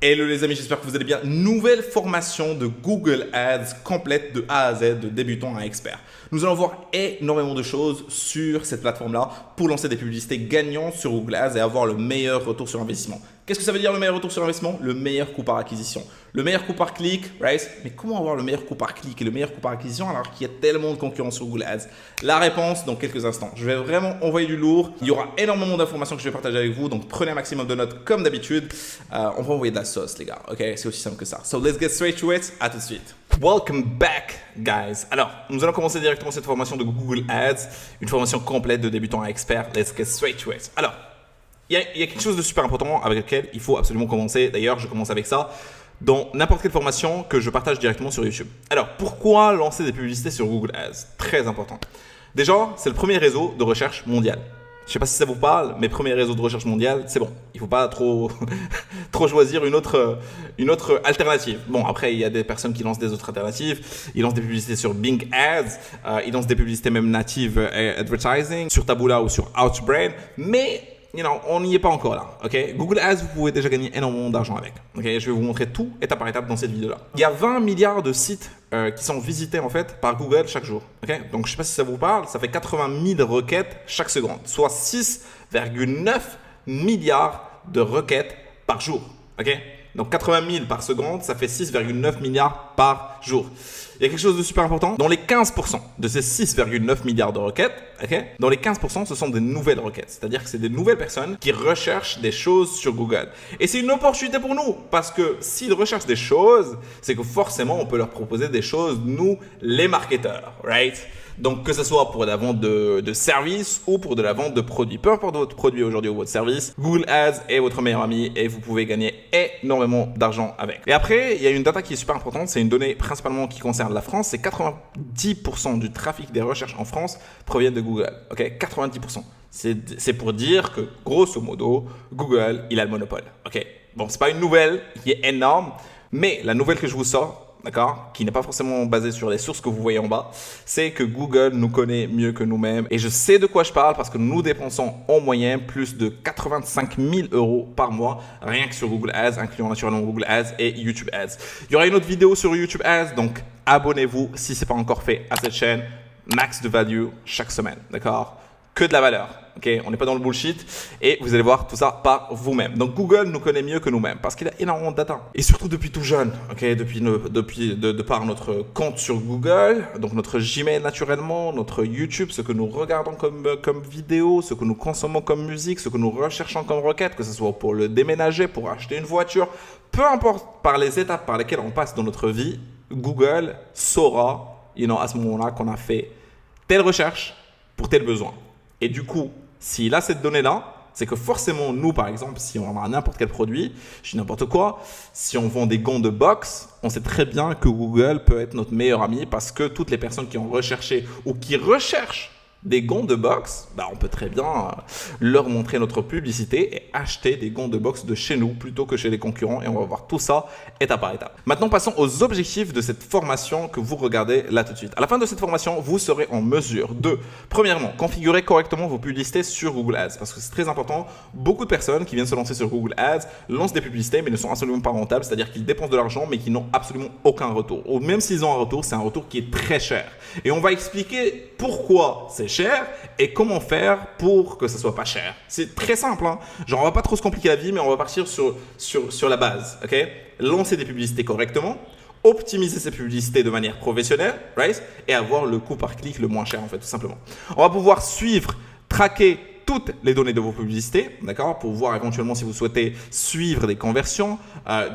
Hello les amis, j'espère que vous allez bien. Nouvelle formation de Google Ads complète de A à Z, de débutant à expert. Nous allons voir énormément de choses sur cette plateforme-là pour lancer des publicités gagnantes sur Google Ads et avoir le meilleur retour sur investissement. Qu'est-ce que ça veut dire le meilleur retour sur investissement? Le meilleur coût par acquisition. Le meilleur coût par clic, right? Mais comment avoir le meilleur coût par clic et le meilleur coût par acquisition alors qu'il y a tellement de concurrence sur Google Ads? La réponse dans quelques instants. Je vais vraiment envoyer du lourd. Il y aura énormément d'informations que je vais partager avec vous, donc prenez un maximum de notes comme d'habitude. On va envoyer de la sauce les gars, ok? C'est aussi simple que ça. So let's get straight to it, à tout de suite. Welcome back, guys. Alors, nous allons commencer directement cette formation de Google Ads, une formation complète de débutant à expert. Let's get straight to it. Alors, il y a quelque chose de super important avec lequel il faut absolument commencer. D'ailleurs, je commence avec ça dans n'importe quelle formation que je partage directement sur YouTube. Alors, pourquoi lancer des publicités sur Google Ads? Très important. Déjà, c'est le premier réseau de recherche mondial. Je ne sais pas si ça vous parle, mais premier réseau de recherche mondial, c'est bon. Il ne faut pas trop, trop choisir une autre alternative. Bon, après, il y a des personnes qui lancent des autres alternatives. Ils lancent des publicités sur Bing Ads. Ils lancent des publicités même native advertising, sur Taboola ou sur Outbrain. Mais on n'y est pas encore là, ok? Google Ads, vous pouvez déjà gagner énormément d'argent avec, ok? Je vais vous montrer tout étape par étape dans cette vidéo-là. Il y a 20 milliards de sites qui sont visités en fait par Google chaque jour, ok? Donc je ne sais pas si ça vous parle, ça fait 80 000 requêtes chaque seconde, soit 6,9 milliards de requêtes par jour, ok? Donc 80 000 par seconde, ça fait 6,9 milliards par jour. Il y a quelque chose de super important. Dans les 15% de ces 6,9 milliards de requêtes, okay, dans les 15%, ce sont des nouvelles requêtes. C'est-à-dire que c'est des nouvelles personnes qui recherchent des choses sur Google. Et c'est une opportunité pour nous parce que s'ils recherchent des choses, c'est que forcément, on peut leur proposer des choses, nous, les marketeurs, right? Donc, que ce soit pour la vente de services ou pour de la vente de produits. Peu importe votre produit aujourd'hui ou votre service, Google Ads est votre meilleur ami et vous pouvez gagner énormément d'argent avec. Et après, il y a une data qui est super importante. C'est une donnée principalement qui concerne la France. C'est 90% du trafic des recherches en France proviennent de Google. Ok, 90%. C'est pour dire que, grosso modo, Google, il a le monopole. Ok, bon, c'est pas une nouvelle qui est énorme, mais la nouvelle que je vous sors, d'accord, qui n'est pas forcément basé sur les sources que vous voyez en bas, c'est que Google nous connaît mieux que nous-mêmes. Et je sais de quoi je parle parce que nous dépensons en moyenne plus de 85 000 € par mois, rien que sur Google Ads, incluant naturellement Google Ads et YouTube Ads. Il y aura une autre vidéo sur YouTube Ads, donc abonnez-vous si ce n'est pas encore fait à cette chaîne. Max de value chaque semaine, d'accord? Que de la valeur. Okay, on n'est pas dans le bullshit et vous allez voir tout ça par vous-même. Donc Google nous connaît mieux que nous-mêmes parce qu'il a énormément de data. Et surtout depuis tout jeune, okay, de par notre compte sur Google, donc notre Gmail naturellement, notre YouTube, ce que nous regardons comme vidéo, ce que nous consommons comme musique, ce que nous recherchons comme requête, que ce soit pour le déménager, pour acheter une voiture, peu importe par les étapes par lesquelles on passe dans notre vie, Google saura, à ce moment-là qu'on a fait telle recherche pour tel besoin. Et du coup, s'il a cette donnée-là, c'est que forcément, nous, par exemple, si on a n'importe quel produit, je dis n'importe quoi, si on vend des gants de boxe, on sait très bien que Google peut être notre meilleur ami parce que toutes les personnes qui ont recherché ou qui recherchent des gants de boxe, on peut très bien leur montrer notre publicité et acheter des gants de boxe de chez nous plutôt que chez les concurrents. Et on va voir tout ça étape par étape. Maintenant, passons aux objectifs de cette formation que vous regardez là tout de suite. À la fin de cette formation, vous serez en mesure de, premièrement, configurer correctement vos publicités sur Google Ads. Parce que c'est très important. Beaucoup de personnes qui viennent se lancer sur Google Ads lancent des publicités mais ne sont absolument pas rentables. C'est-à-dire qu'ils dépensent de l'argent mais qui n'ont absolument aucun retour. Ou même s'ils ont un retour, c'est un retour qui est très cher. Et on va expliquer pourquoi c'est cher et comment faire pour que ça soit pas cher. C'est très simple, hein. Genre on va pas trop se compliquer la vie, mais on va partir sur la base, ok? Lancer des publicités correctement, optimiser ces publicités de manière professionnelle, right? Et avoir le coût par clic le moins cher en fait, tout simplement. On va pouvoir suivre, traquer toutes les données de vos publicités, d'accord, pour voir éventuellement si vous souhaitez suivre des conversions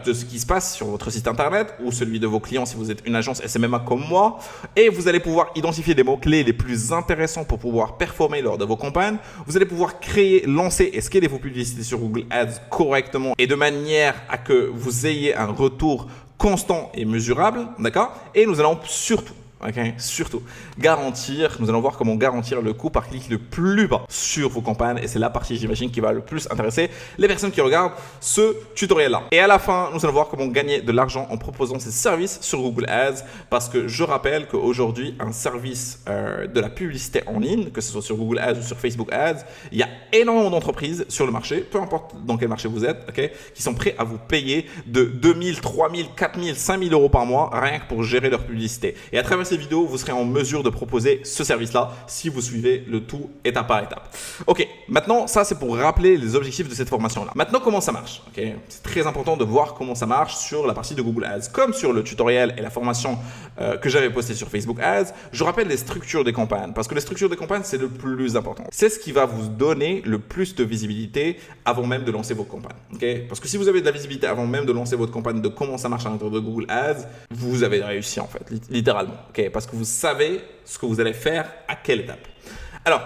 de ce qui se passe sur votre site internet ou celui de vos clients si vous êtes une agence SMMA comme moi. Et vous allez pouvoir identifier les mots-clés les plus intéressants pour pouvoir performer lors de vos campagnes. Vous allez pouvoir créer, lancer et scaler vos publicités sur Google Ads correctement et de manière à que vous ayez un retour constant et mesurable, d'accord. Et nous allons surtout ok? Surtout. Garantir, nous allons voir comment garantir le coût par clic le plus bas sur vos campagnes et c'est la partie, j'imagine, qui va le plus intéresser les personnes qui regardent ce tutoriel-là. Et à la fin, nous allons voir comment gagner de l'argent en proposant ces services sur Google Ads parce que je rappelle qu'aujourd'hui, un service de la publicité en ligne, que ce soit sur Google Ads ou sur Facebook Ads, il y a énormément d'entreprises sur le marché, peu importe dans quel marché vous êtes, ok, qui sont prêts à vous payer de 2000, 3000, 4000, 5000 euros par mois rien que pour gérer leur publicité. Et à travers ces vidéos, vous serez en mesure de proposer ce service-là si vous suivez le tout étape par étape. Ok, maintenant, ça c'est pour rappeler les objectifs de cette formation-là. Maintenant, comment ça marche? Okay, c'est très important de voir comment ça marche sur la partie de Google Ads. Comme sur le tutoriel et la formation que j'avais posté sur Facebook Ads, je rappelle les structures des campagnes parce que les structures des campagnes, c'est le plus important. C'est ce qui va vous donner le plus de visibilité avant même de lancer vos campagnes. Okay? Parce que si vous avez de la visibilité avant même de lancer votre campagne, de comment ça marche à l'intérieur de Google Ads, vous avez réussi en fait, littéralement. Okay? Parce que vous savez ce que vous allez faire à quelle étape. Alors,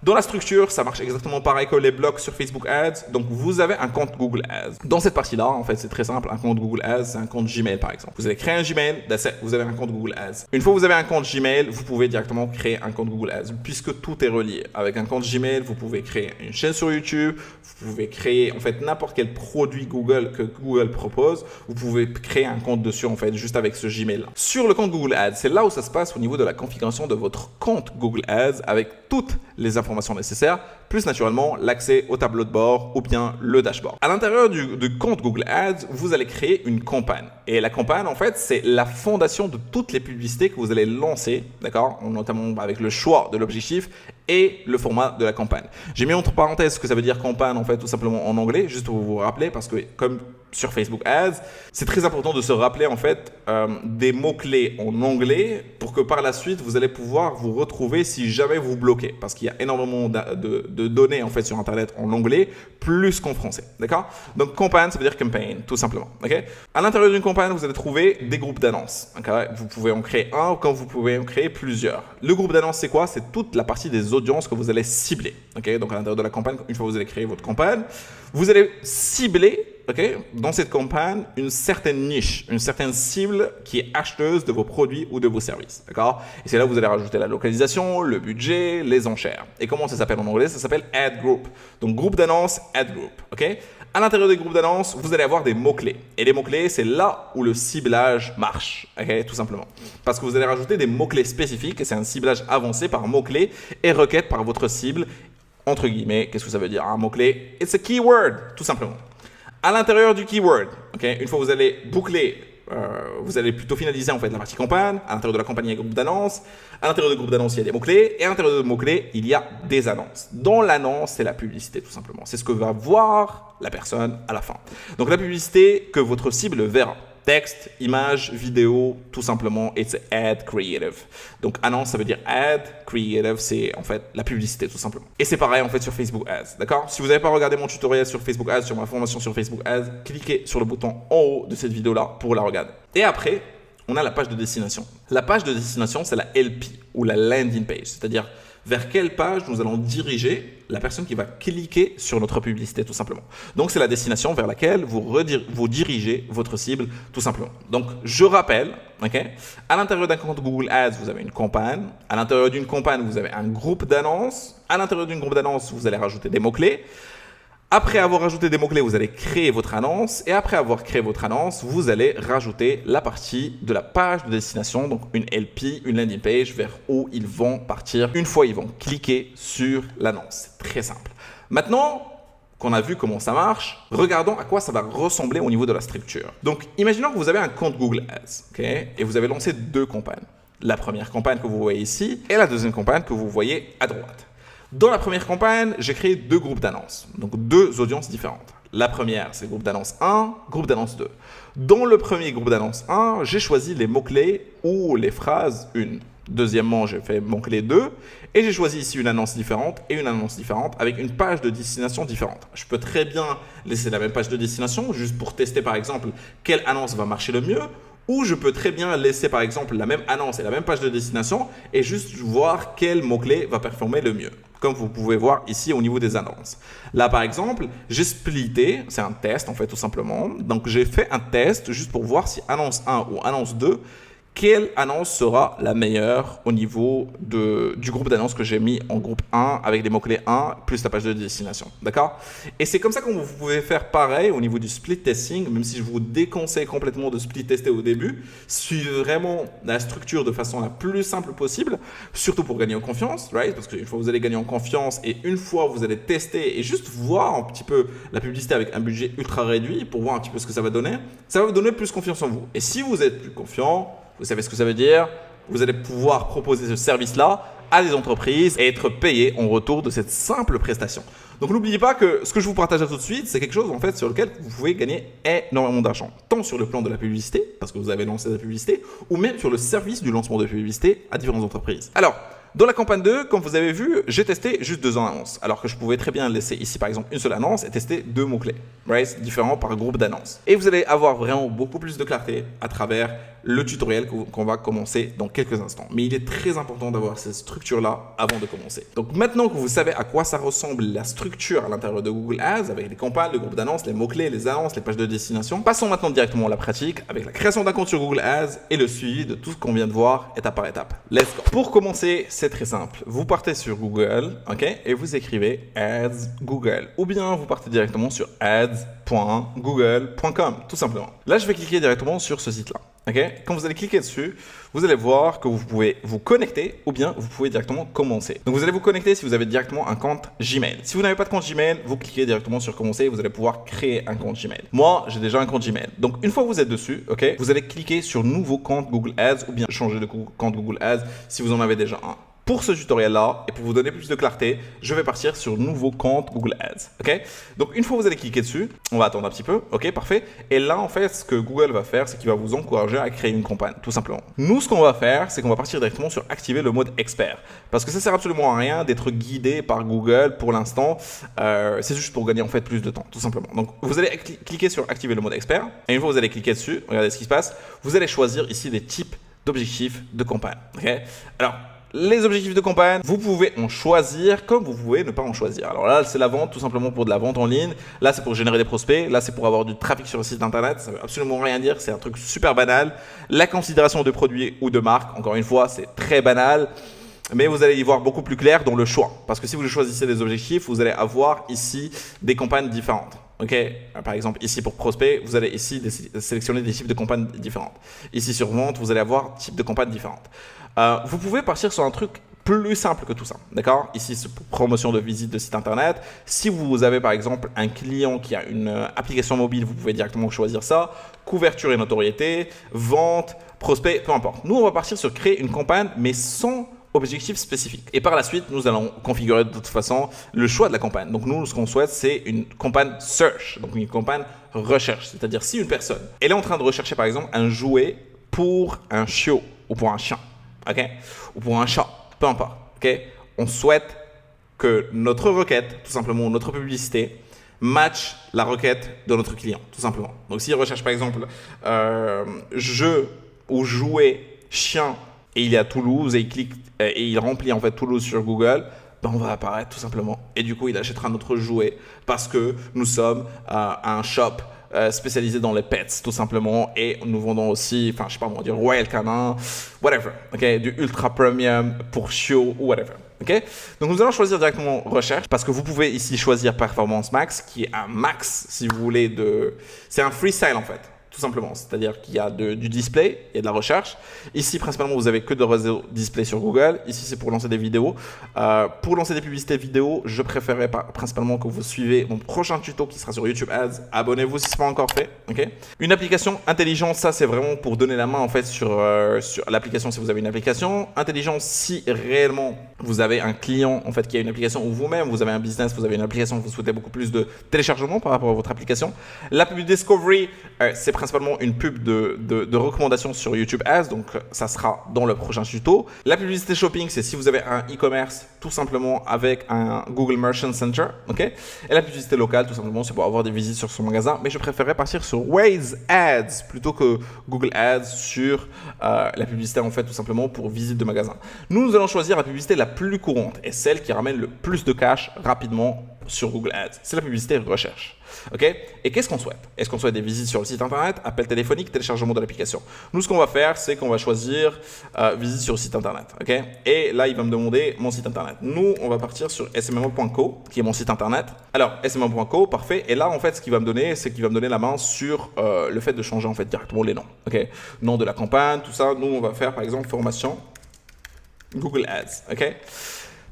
dans la structure, ça marche exactement pareil que les blocs sur Facebook Ads. Donc, vous avez un compte Google Ads. Dans cette partie-là, en fait, c'est très simple. Un compte Google Ads, c'est un compte Gmail, par exemple. Vous allez créer un Gmail, vous avez un compte Google Ads. Une fois que vous avez un compte Gmail, vous pouvez directement créer un compte Google Ads puisque tout est relié. Avec un compte Gmail, vous pouvez créer une chaîne sur YouTube. Vous pouvez créer, en fait, n'importe quel produit Google que Google propose. Vous pouvez créer un compte dessus, en fait, juste avec ce Gmail-là. Sur le compte Google Ads, c'est là où ça se passe au niveau de la configuration de votre compte Google Ads avec toutes les informations nécessaires, plus naturellement l'accès au tableau de bord ou bien le dashboard. À l'intérieur du compte Google Ads, vous allez créer une campagne. Et la campagne, en fait, c'est la fondation de toutes les publicités que vous allez lancer, d'accord? Notamment avec le choix de l'objectif et le format de la campagne. J'ai mis entre parenthèses ce que ça veut dire campagne, en fait, tout simplement en anglais, juste pour vous rappeler, parce que comme sur Facebook Ads, c'est très important de se rappeler en fait des mots-clés en anglais pour que par la suite, vous allez pouvoir vous retrouver si jamais vous bloquez. Parce qu'il y a énormément de données en fait sur Internet en anglais plus qu'en français. D'accord? Donc, campagne, ça veut dire campaign, tout simplement. Okay? À l'intérieur d'une campagne, vous allez trouver des groupes d'annonces. Okay? Vous pouvez en créer un comme vous pouvez en créer plusieurs. Le groupe d'annonces, c'est quoi? C'est toute la partie des audiences que vous allez cibler. Okay? Donc, à l'intérieur de la campagne, une fois que vous allez créer votre campagne, vous allez cibler dans cette campagne, une certaine niche, une certaine cible qui est acheteuse de vos produits ou de vos services. D'accord? Et c'est là où vous allez rajouter la localisation, le budget, les enchères. Et comment ça s'appelle en anglais? Ça s'appelle Ad Group. Donc, groupe d'annonces, Ad Group. Okay? À l'intérieur des groupes d'annonces, vous allez avoir des mots-clés. Et les mots-clés, c'est là où le ciblage marche. Okay? Tout simplement. Parce que vous allez rajouter des mots-clés spécifiques. Et c'est un ciblage avancé par mots-clés et requête par votre cible. Entre guillemets, qu'est-ce que ça veut dire? Un mot-clé, it's a keyword, tout simplement. À l'intérieur du keyword, okay, une fois que vous allez boucler, vous allez plutôt finaliser en fait la partie campagne. À l'intérieur de la campagne, il y a un groupe d'annonces. À l'intérieur du groupe d'annonces, il y a des mots-clés. Et à l'intérieur des mots-clés, il y a des annonces. Dans l'annonce, c'est la publicité tout simplement. C'est ce que va voir la personne à la fin. Donc la publicité que votre cible verra. Texte, image, vidéo, tout simplement, it's ad creative. Donc, annonce, ça veut dire ad, creative, c'est en fait la publicité, tout simplement. Et c'est pareil en fait sur Facebook Ads, d'accord? Si vous n'avez pas regardé mon tutoriel sur Facebook Ads, sur ma formation sur Facebook Ads, cliquez sur le bouton en haut de cette vidéo-là pour la regarder. Et après, on a la page de destination. La page de destination, c'est la LP ou la landing page, c'est-à-dire vers quelle page nous allons diriger la personne qui va cliquer sur notre publicité, tout simplement. Donc, c'est la destination vers laquelle vous dirigez votre cible, tout simplement. Donc, je rappelle, okay, à l'intérieur d'un compte Google Ads, vous avez une campagne. À l'intérieur d'une campagne, vous avez un groupe d'annonces. À l'intérieur d'un groupe d'annonces, vous allez rajouter des mots-clés. Après avoir rajouté des mots-clés, vous allez créer votre annonce. Et après avoir créé votre annonce, vous allez rajouter la partie de la page de destination, donc une LP, une landing page, vers où ils vont partir une fois ils vont cliquer sur l'annonce. C'est très simple. Maintenant qu'on a vu comment ça marche, regardons à quoi ça va ressembler au niveau de la structure. Donc, imaginons que vous avez un compte Google Ads, okay, et vous avez lancé deux campagnes. La première campagne que vous voyez ici et la deuxième campagne que vous voyez à droite. Dans la première campagne, j'ai créé deux groupes d'annonces, donc deux audiences différentes. La première, c'est groupe d'annonce 1, groupe d'annonce 2. Dans le premier groupe d'annonce 1, j'ai choisi les mots-clés ou les phrases 1. Deuxièmement, j'ai fait mot-clé 2 et j'ai choisi ici une annonce différente et une annonce différente avec une page de destination différente. Je peux très bien laisser la même page de destination juste pour tester par exemple quelle annonce va marcher le mieux. Ou je peux très bien laisser par exemple la même annonce et la même page de destination et juste voir quel mot-clé va performer le mieux. Comme vous pouvez voir ici au niveau des annonces. Là par exemple, j'ai splitté, c'est un test en fait tout simplement. Donc j'ai fait un test juste pour voir si annonce 1 ou annonce 2, quelle annonce sera la meilleure au niveau du groupe d'annonces que j'ai mis en groupe 1 avec les mots-clés 1 plus la page de destination. D'accord? Et c'est comme ça que vous pouvez faire pareil au niveau du split testing, même si je vous déconseille complètement de split tester au début. Suivez vraiment la structure de façon la plus simple possible, surtout pour gagner en confiance, right? Parce qu'une fois que vous allez gagner en confiance et une fois vous allez tester et juste voir un petit peu la publicité avec un budget ultra réduit pour voir un petit peu ce que ça va vous donner plus confiance en vous. Et si vous êtes plus confiant, vous savez ce que ça veut dire, vous allez pouvoir proposer ce service-là à des entreprises et être payé en retour de cette simple prestation. Donc n'oubliez pas que ce que je vous partage tout de suite, c'est quelque chose en fait sur lequel vous pouvez gagner énormément d'argent. Tant sur le plan de la publicité, parce que vous avez lancé la publicité, ou même sur le service du lancement de publicité à différentes entreprises. Alors, dans la campagne 2, comme vous avez vu, j'ai testé juste 2 annonces, alors que je pouvais très bien laisser ici par exemple une seule annonce et tester 2 mots-clés, right? Différents par groupe d'annonces. Et vous allez avoir vraiment beaucoup plus de clarté à travers le tutoriel qu'on va commencer dans quelques instants. Mais il est très important d'avoir cette structure-là avant de commencer. Donc maintenant que vous savez à quoi ça ressemble la structure à l'intérieur de Google Ads, avec les campagnes, le groupe d'annonces, les mots-clés, les annonces, les pages de destination, passons maintenant directement à la pratique avec la création d'un compte sur Google Ads et le suivi de tout ce qu'on vient de voir étape par étape. Let's go! Pour commencer, c'est très simple. Vous partez sur Google, ok, et vous écrivez Ads Google. Ou bien vous partez directement sur ads.google.com, tout simplement. Là, je vais cliquer directement sur ce site-là. Okay. Quand vous allez cliquer dessus, vous allez voir que vous pouvez vous connecter ou bien vous pouvez directement commencer. Donc vous allez vous connecter si vous avez directement un compte Gmail. Si vous n'avez pas de compte Gmail, vous cliquez directement sur commencer et vous allez pouvoir créer un compte Gmail. Moi, j'ai déjà un compte Gmail. Donc une fois que vous êtes dessus, ok, vous allez cliquer sur nouveau compte Google Ads ou bien changer de compte Google Ads si vous en avez déjà un. Pour ce tutoriel-là, et pour vous donner plus de clarté, je vais partir sur nouveau compte Google Ads. Ok? Donc, une fois que vous allez cliquer dessus, on va attendre un petit peu. Ok, parfait. Et là, en fait, ce que Google va faire, c'est qu'il va vous encourager à créer une campagne, tout simplement. Nous, ce qu'on va faire, c'est qu'on va partir directement sur activer le mode expert. Parce que ça sert absolument à rien d'être guidé par Google pour l'instant. C'est juste pour gagner, en fait, plus de temps, tout simplement. Donc, vous allez cliquer sur activer le mode expert. Et une fois que vous allez cliquer dessus, regardez ce qui se passe. Vous allez choisir ici des types d'objectifs de campagne. Ok? Alors, les objectifs de campagne, vous pouvez en choisir comme vous pouvez ne pas en choisir. Alors là, c'est la vente, tout simplement pour de la vente en ligne. Là, c'est pour générer des prospects. Là, c'est pour avoir du trafic sur le site internet. Ça ne veut absolument rien dire. C'est un truc super banal. La considération de produits ou de marques, encore une fois, c'est très banal. Mais vous allez y voir beaucoup plus clair dans le choix. Parce que si vous choisissez des objectifs, vous allez avoir ici des campagnes différentes. Ok, par exemple, ici pour prospect, vous allez ici sélectionner des types de campagnes différentes. Ici sur vente, vous allez avoir type de campagnes différentes. Vous pouvez partir sur un truc plus simple que tout ça, d'accord? Ici, c'est pour promotion de visite de site internet. Si vous avez par exemple un client qui a une application mobile, vous pouvez directement choisir ça. Couverture et notoriété, vente, prospect, peu importe. Nous, on va partir sur créer une campagne, mais sans objectif spécifique. Et par la suite, nous allons configurer de toute façon le choix de la campagne. Donc nous, ce qu'on souhaite, c'est une campagne search, donc une campagne recherche. C'est-à-dire si une personne, elle est en train de rechercher par exemple un jouet pour un chiot ou pour un chien, ok, ou pour un chat, peu importe, ok. On souhaite que notre requête, tout simplement notre publicité, match la requête de notre client, tout simplement. Donc s'il recherche par exemple jeu ou jouet chien et il est à Toulouse et il clique et il remplit en fait Toulouse sur Google, ben on va apparaître tout simplement. Et du coup, il achètera notre jouet parce que nous sommes un shop spécialisé dans les pets tout simplement et nous vendons aussi, enfin je sais pas moi, du Royal Canin, whatever, ok, du ultra premium pour chiot ou whatever. Okay? Donc nous allons choisir directement recherche parce que vous pouvez ici choisir Performance Max qui est un max si vous voulez c'est un freestyle en fait. Tout simplement, c'est-à-dire qu'il y a du display, il y a de la recherche. Ici, principalement, vous avez que de réseau display sur Google. Ici, c'est pour lancer des vidéos. Pour lancer des publicités vidéo, je préférerais principalement que vous suivez mon prochain tuto qui sera sur YouTube Ads. Abonnez-vous si ce n'est pas encore fait. Okay? Une application intelligente, ça, c'est vraiment pour donner la main en fait sur l'application si vous avez une application. Intelligence, si réellement vous avez un client en fait qui a une application ou vous-même, vous avez un business, vous avez une application, vous souhaitez beaucoup plus de téléchargement par rapport à votre application. La pub Discovery, c'est principalement une pub de recommandations sur YouTube Ads, donc ça sera dans le prochain tuto. La publicité shopping, c'est si vous avez un e-commerce tout simplement avec un Google Merchant Center, ok. Et la publicité locale, tout simplement, c'est pour avoir des visites sur son magasin, mais je préférerais partir sur Waze Ads plutôt que Google Ads sur la publicité en fait tout simplement pour visite de magasin. Nous allons choisir la publicité la plus courante et celle qui ramène le plus de cash rapidement sur Google Ads. C'est la publicité recherche. Ok? Et qu'est-ce qu'on souhaite? Est-ce qu'on souhaite des visites sur le site internet, appel téléphonique, téléchargement de l'application? Nous, ce qu'on va faire, c'est qu'on va choisir visite sur le site internet. Ok? Et là, il va me demander mon site internet. Nous, on va partir sur smmo.co, qui est mon site internet. Alors, smmo.co, parfait. Et là, en fait, ce qu'il va me donner, c'est qu'il va me donner la main sur le fait de changer en fait directement les noms. Ok? Nom de la campagne, tout ça. Nous, on va faire par exemple formation Google Ads. Ok?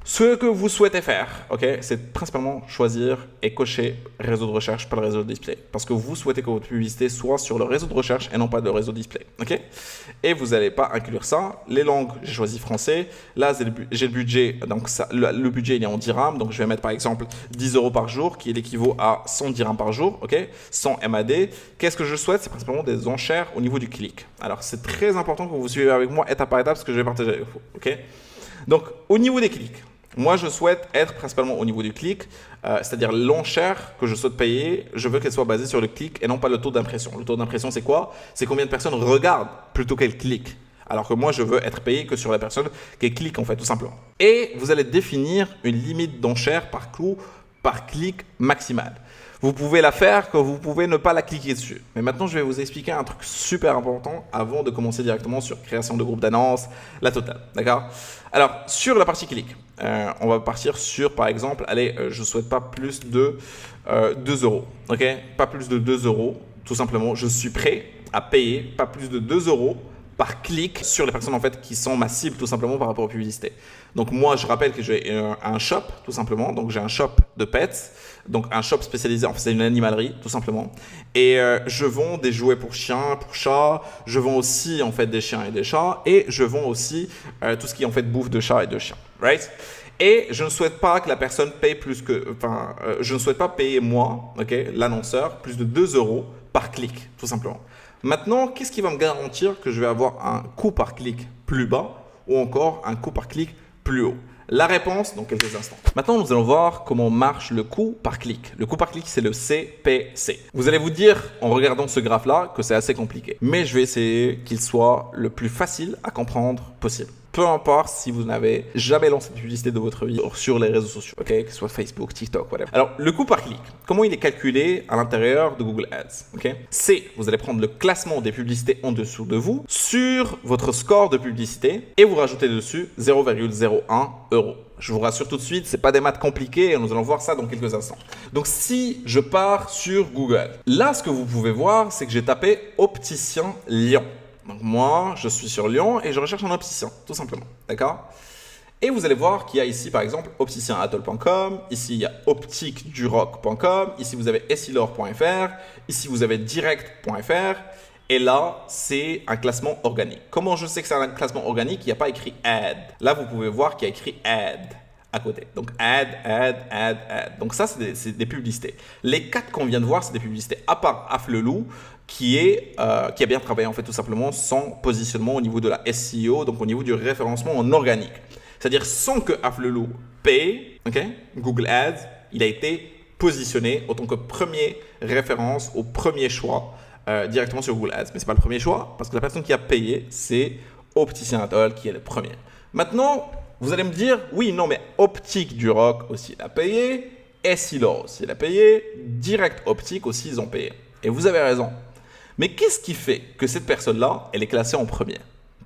Ce que vous souhaitez faire, ok, c'est principalement choisir et cocher réseau de recherche, pas le réseau de display. Parce que vous souhaitez que votre publicité soit sur le réseau de recherche et non pas le réseau display. Ok? Et vous n'allez pas inclure ça. Les langues, j'ai choisi français. Là, j'ai le budget. Donc, le budget, il est en dirhams. Donc, je vais mettre par exemple 10 € par jour, qui équivaut à 100 dirhams par jour. Ok? 100 MAD. Qu'est-ce que je souhaite? C'est principalement des enchères au niveau du clic. Alors, c'est très important que vous suivez avec moi étape par étape ce que je vais partager avec vous. Ok? Donc, au niveau des clics. Moi, je souhaite être principalement au niveau du clic, c'est-à-dire l'enchère que je souhaite payer, je veux qu'elle soit basée sur le clic et non pas le taux d'impression. Le taux d'impression, c'est quoi? C'est combien de personnes regardent plutôt qu'elles cliquent. Alors que moi, je veux être payé que sur la personne qui clique, en fait, tout simplement. Et vous allez définir une limite d'enchère par coût, par clic maximal. Vous pouvez la faire, que vous pouvez ne pas la cliquer dessus. Mais maintenant, je vais vous expliquer un truc super important avant de commencer directement sur création de groupe d'annonces, la totale. D'accord? Alors, sur la partie clic, on va partir sur, par exemple, allez, je ne souhaite pas plus de 2 €. Ok? Pas plus de 2 €, tout simplement. Je suis prêt à payer pas plus de 2 € par clic sur les personnes en fait qui sont ma cible tout simplement par rapport aux publicités. Donc moi je rappelle que j'ai un shop tout simplement, donc j'ai un shop de pets, donc un shop spécialisé, en fait c'est une animalerie tout simplement, et je vends des jouets pour chiens, pour chats, je vends aussi en fait des chiens et des chats, et je vends aussi tout ce qui est en fait bouffe de chats et de chiens, right? Et je ne souhaite pas que la personne paye plus que, je ne souhaite pas payer moi, ok, l'annonceur, plus de 2 € par clic tout simplement. Maintenant, qu'est-ce qui va me garantir que je vais avoir un coût par clic plus bas ou encore un coût par clic plus haut? La réponse dans quelques instants. Maintenant, nous allons voir comment marche le coût par clic. Le coût par clic, c'est le CPC. Vous allez vous dire, en regardant ce graphe-là, que c'est assez compliqué. Mais je vais essayer qu'il soit le plus facile à comprendre possible. Peu importe si vous n'avez jamais lancé de publicité de votre vie sur les réseaux sociaux, ok, que ce soit Facebook, TikTok, whatever. Alors, le coût par clic, comment il est calculé à l'intérieur de Google Ads, ok? C'est, vous allez prendre le classement des publicités en dessous de vous sur votre score de publicité et vous rajoutez dessus 0,01 €. Je vous rassure tout de suite, c'est pas des maths compliquées et nous allons voir ça dans quelques instants. Donc, si je pars sur Google, là, ce que vous pouvez voir, c'est que j'ai tapé opticien Lyon. Donc moi, je suis sur Lyon et je recherche un opticien, tout simplement. D'accord? Et vous allez voir qu'il y a ici, par exemple, opticienatoll.com. Ici, il y a optiqueduroc.com. Ici, vous avez essilor.fr. Ici, vous avez direct.fr. Et là, c'est un classement organique. Comment je sais que c'est un classement organique? Il n'y a pas écrit ad. Là, vous pouvez voir qu'il y a écrit ad à côté. Donc, ad. Donc, ça, c'est des publicités. Les 4 qu'on vient de voir, c'est des publicités. À part Afflelou, qui a bien travaillé en fait tout simplement son positionnement au niveau de la SEO, donc au niveau du référencement en organique. C'est-à-dire sans que Afflelou paye, okay, Google Ads, il a été positionné en tant que première référence au premier choix directement sur Google Ads. Mais ce n'est pas le premier choix parce que la personne qui a payé, c'est Opticien Atoll qui est le premier. Maintenant, vous allez me dire, oui, non, mais Optique du Roc aussi, il a payé, Essilor aussi, il a payé, Direct Optique aussi, ils ont payé. Et vous avez raison. Mais qu'est-ce qui fait que cette personne-là, elle est classée en premier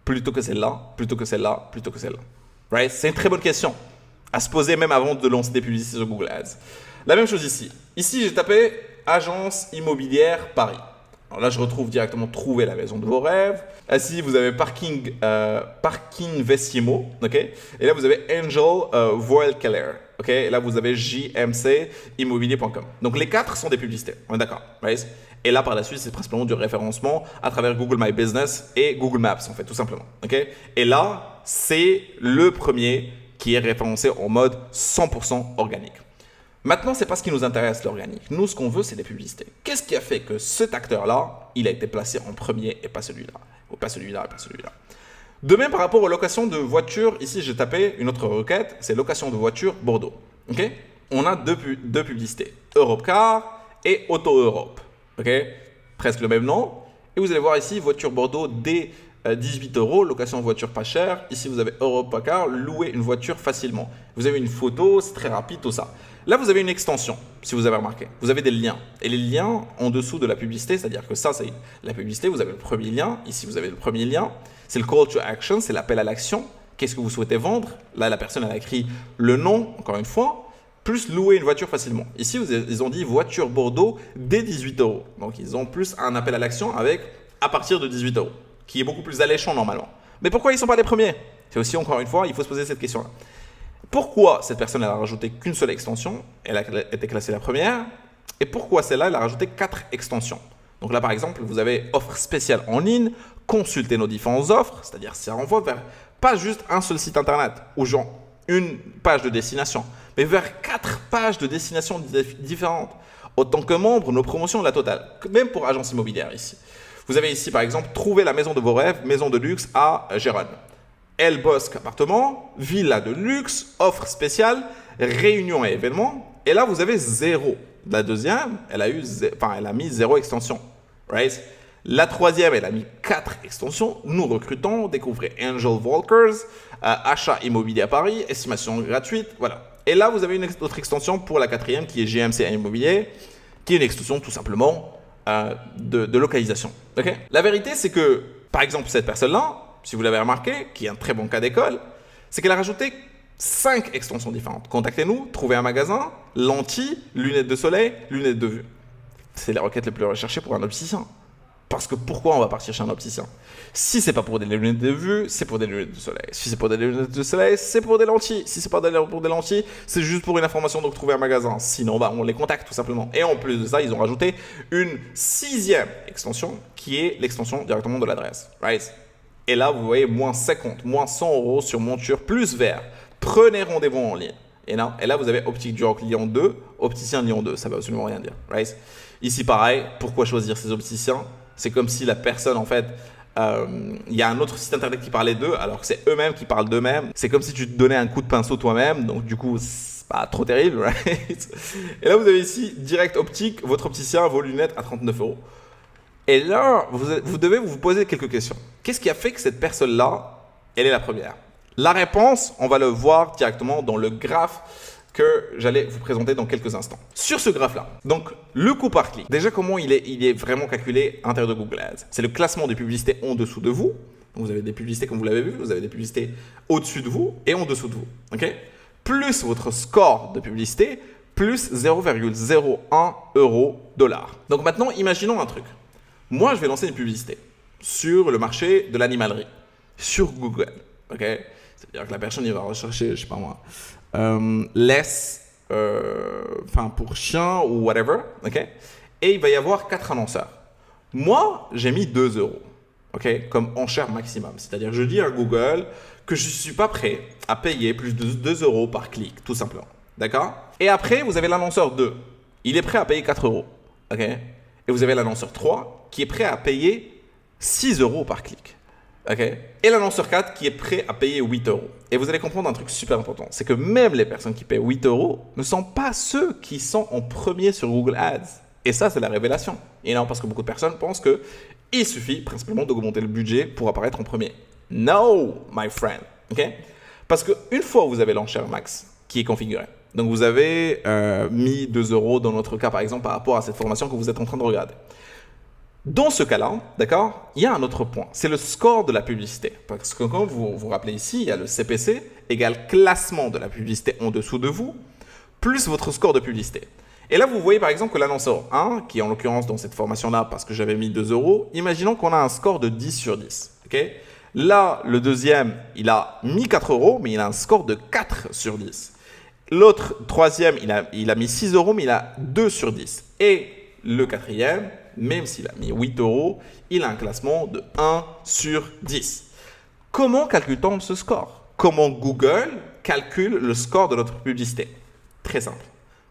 plutôt que celle-là, plutôt que celle-là, plutôt que celle-là? Right? C'est une très bonne question à se poser même avant de lancer des publicités sur Google Ads. La même chose ici. Ici, j'ai tapé agence immobilière Paris. Alors là, je retrouve directement trouver la maison de vos rêves. Ici, vous avez parking Vestimo, ok? Et là, vous avez Angel Voile Keller, ok? Et là, vous avez JMC Immobilier.com. Donc, les 4 sont des publicités. On est d'accord, right? Et là, par la suite, c'est principalement du référencement à travers Google My Business et Google Maps, en fait, tout simplement. Okay? Et là, c'est le premier qui est référencé en mode 100% organique. Maintenant, ce n'est pas ce qui nous intéresse, l'organique. Nous, ce qu'on veut, c'est des publicités. Qu'est-ce qui a fait que cet acteur-là, il a été placé en premier et pas celui-là? Ou pas celui-là et pas celui-là. De même, par rapport aux locations de voitures, ici, j'ai tapé une autre requête, c'est location de voitures Bordeaux. Okay? On a deux publicités, Europcar et Auto Europe. Ok, presque le même nom. Et vous allez voir ici, voiture Bordeaux 18 euros, location de voiture pas chère. Ici, vous avez Europcar, louer une voiture facilement. Vous avez une photo, c'est très rapide, tout ça. Là, vous avez une extension, si vous avez remarqué. Vous avez des liens. Et les liens en dessous de la publicité, c'est-à-dire que ça, c'est la publicité. Vous avez le premier lien. Ici, vous avez le premier lien. C'est le call to action, c'est l'appel à l'action. Qu'est-ce que vous souhaitez vendre? Là, la personne, elle a écrit le nom, encore une fois, plus louer une voiture facilement. Ici, ils ont dit voiture Bordeaux dès 18 euros. Donc, ils ont plus un appel à l'action avec à partir de 18 euros, qui est beaucoup plus alléchant normalement. Mais pourquoi ils ne sont pas les premiers? C'est aussi, encore une fois, il faut se poser cette question-là. Pourquoi cette personne elle a rajouté qu'une seule extension? Elle a été classée la première. Et pourquoi celle-là, elle a rajouté 4 extensions? Donc là, par exemple, vous avez offre spéciale en ligne, consultez nos différentes offres, c'est-à-dire ça renvoie vers pas juste un seul site internet ou genre une page de destination, mais vers 4 pages de destination différentes. Autant que membre, nos promotions, la totale, même pour agence immobilière ici. Vous avez ici, par exemple, trouver la maison de vos rêves, maison de luxe à Gérone. El Bosque appartement, villa de luxe, offre spéciale, réunion et événements. Et là, vous avez 0. La deuxième, elle a mis 0 extension. Right? La troisième, elle a mis 4 extensions. Nous recrutons, découvrez Angel Walkers, achat immobilier à Paris, estimation gratuite. Voilà. Et là, vous avez une autre extension pour la quatrième qui est GMC Immobilier, qui est une extension tout simplement de localisation. Okay? La vérité, c'est que, par exemple, cette personne-là, si vous l'avez remarqué, qui est un très bon cas d'école, c'est qu'elle a rajouté 5 extensions différentes. Contactez-nous, trouvez un magasin, lentilles, lunettes de soleil, lunettes de vue. C'est les requêtes les plus recherchées pour un opticien. Parce que pourquoi on va partir chez un opticien? Si c'est pas pour des lunettes de vue, c'est pour des lunettes de soleil. Si c'est pour des lunettes de soleil, c'est pour des lentilles. Si c'est pas pour des lentilles, c'est juste pour une information, donc trouver un magasin. Sinon, on les contacte tout simplement. Et en plus de ça, ils ont rajouté une 6e extension qui est l'extension directement de l'adresse. Right? Et là, vous voyez, moins 50, moins 100 euros sur monture plus vert. Prenez rendez-vous en ligne. Et là, vous avez Optique du Roc Lyon 2, Opticien Lyon 2. Ça ne veut absolument rien dire. Right? Ici, pareil, pourquoi choisir ces opticiens? C'est comme si la personne, en fait, il y a un autre site internet qui parlait d'eux, alors que c'est eux-mêmes qui parlent d'eux-mêmes. C'est comme si tu te donnais un coup de pinceau toi-même. Donc, du coup, c'est pas trop terrible. Right? Et là, vous avez ici Direct Optique, votre opticien, vos lunettes à 39 euros. Et là, vous devez vous poser quelques questions. Qu'est-ce qui a fait que cette personne-là, elle est la première? La réponse, on va le voir directement dans le graphe que j'allais vous présenter dans quelques instants. Sur ce graphe-là, donc le coût par clic, déjà comment il est vraiment calculé à l'intérieur de Google Ads? C'est le classement des publicités en dessous de vous. Donc vous avez des publicités comme vous l'avez vu, vous avez des publicités au-dessus de vous et en dessous de vous. Okay? Plus votre score de publicité, plus 0,01 €. Donc maintenant, imaginons un truc. Moi, je vais lancer une publicité sur le marché de l'animalerie, sur Google. Okay? C'est-à-dire que la personne, il va rechercher, je ne sais pas moi, laisse pour chien ou whatever. Okay? Et il va y avoir 4 annonceurs. Moi, j'ai mis 2 euros comme enchère maximum. C'est-à-dire que je dis à Google que je ne suis pas prêt à payer plus de 2 euros par clic, tout simplement. D'accord? Et après, vous avez l'annonceur 2. Il est prêt à payer 4 euros. Okay? Et vous avez l'annonceur 3 qui est prêt à payer 6 euros par clic. Okay? Et l'annonceur 4 qui est prêt à payer 8 euros. Et vous allez comprendre un truc super important. C'est que même les personnes qui paient 8 euros ne sont pas ceux qui sont en premier sur Google Ads. Et ça, c'est la révélation. Et non, parce que beaucoup de personnes pensent qu'il suffit principalement d'augmenter le budget pour apparaître en premier. No, my friend. Okay? Parce qu'une fois vous avez l'enchère max qui est configurée, donc vous avez mis 2 euros dans notre cas par exemple par rapport à cette formation que vous êtes en train de regarder. Dans ce cas-là, d'accord, il y a un autre point, c'est le score de la publicité. Parce que comme vous vous rappelez ici, il y a le CPC égale classement de la publicité en dessous de vous, plus votre score de publicité. Et là, vous voyez par exemple que l'annonceur 1, qui est en l'occurrence dans cette formation-là parce que j'avais mis 2 euros, imaginons qu'on a un score de 10 sur 10. Okay? Là, le deuxième, il a mis 4 euros, mais il a un score de 4 sur 10. L'autre, troisième, il a mis 6 euros, mais il a 2 sur 10. Et le quatrième, même s'il a mis 8 euros, il a un classement de 1 sur 10. Comment calcule-t-on ce score? Comment Google calcule le score de notre publicité? Très simple.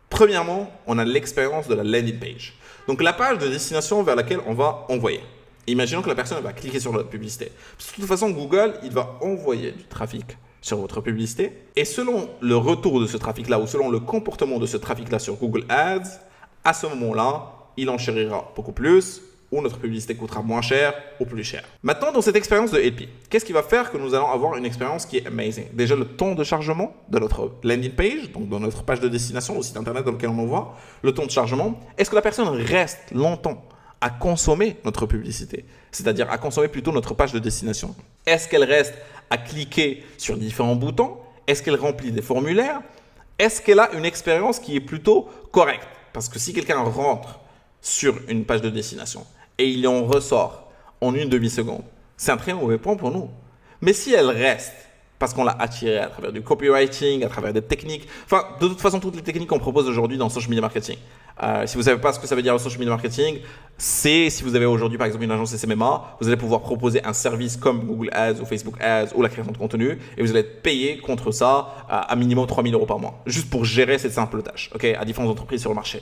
Premièrement, on a l'expérience de la landing page. Donc, la page de destination vers laquelle on va envoyer. Imaginons que la personne va cliquer sur notre publicité. Parce que de toute façon, Google, il va envoyer du trafic sur votre publicité. Et selon le retour de ce trafic-là ou selon le comportement de ce trafic-là sur Google Ads, à ce moment-là, il enchérira beaucoup plus où notre publicité coûtera moins cher ou plus cher. Maintenant, dans cette expérience de LP, qu'est-ce qui va faire que nous allons avoir une expérience qui est amazing? Déjà, le temps de chargement de notre landing page, donc dans notre page de destination, au site internet dans lequel on envoie, le temps de chargement. Est-ce que la personne reste longtemps à consommer notre publicité, c'est-à-dire à consommer plutôt notre page de destination? Est-ce qu'elle reste à cliquer sur différents boutons? Est-ce qu'elle remplit des formulaires? Est-ce qu'elle a une expérience qui est plutôt correcte? Parce que si quelqu'un rentre sur une page de destination et il en ressort en une demi-seconde, c'est un très mauvais point pour nous. Mais si elle reste, parce qu'on l'a attirée à travers du copywriting, à travers des techniques, enfin, de toute façon, toutes les techniques qu'on propose aujourd'hui dans le social media marketing. Si vous ne savez pas ce que ça veut dire le social media marketing, c'est si vous avez aujourd'hui par exemple une agence SMMA, vous allez pouvoir proposer un service comme Google Ads ou Facebook Ads ou la création de contenu et vous allez être payé contre ça à minimum 3 000 € par mois, juste pour gérer cette simple tâche, okay, à différentes entreprises sur le marché.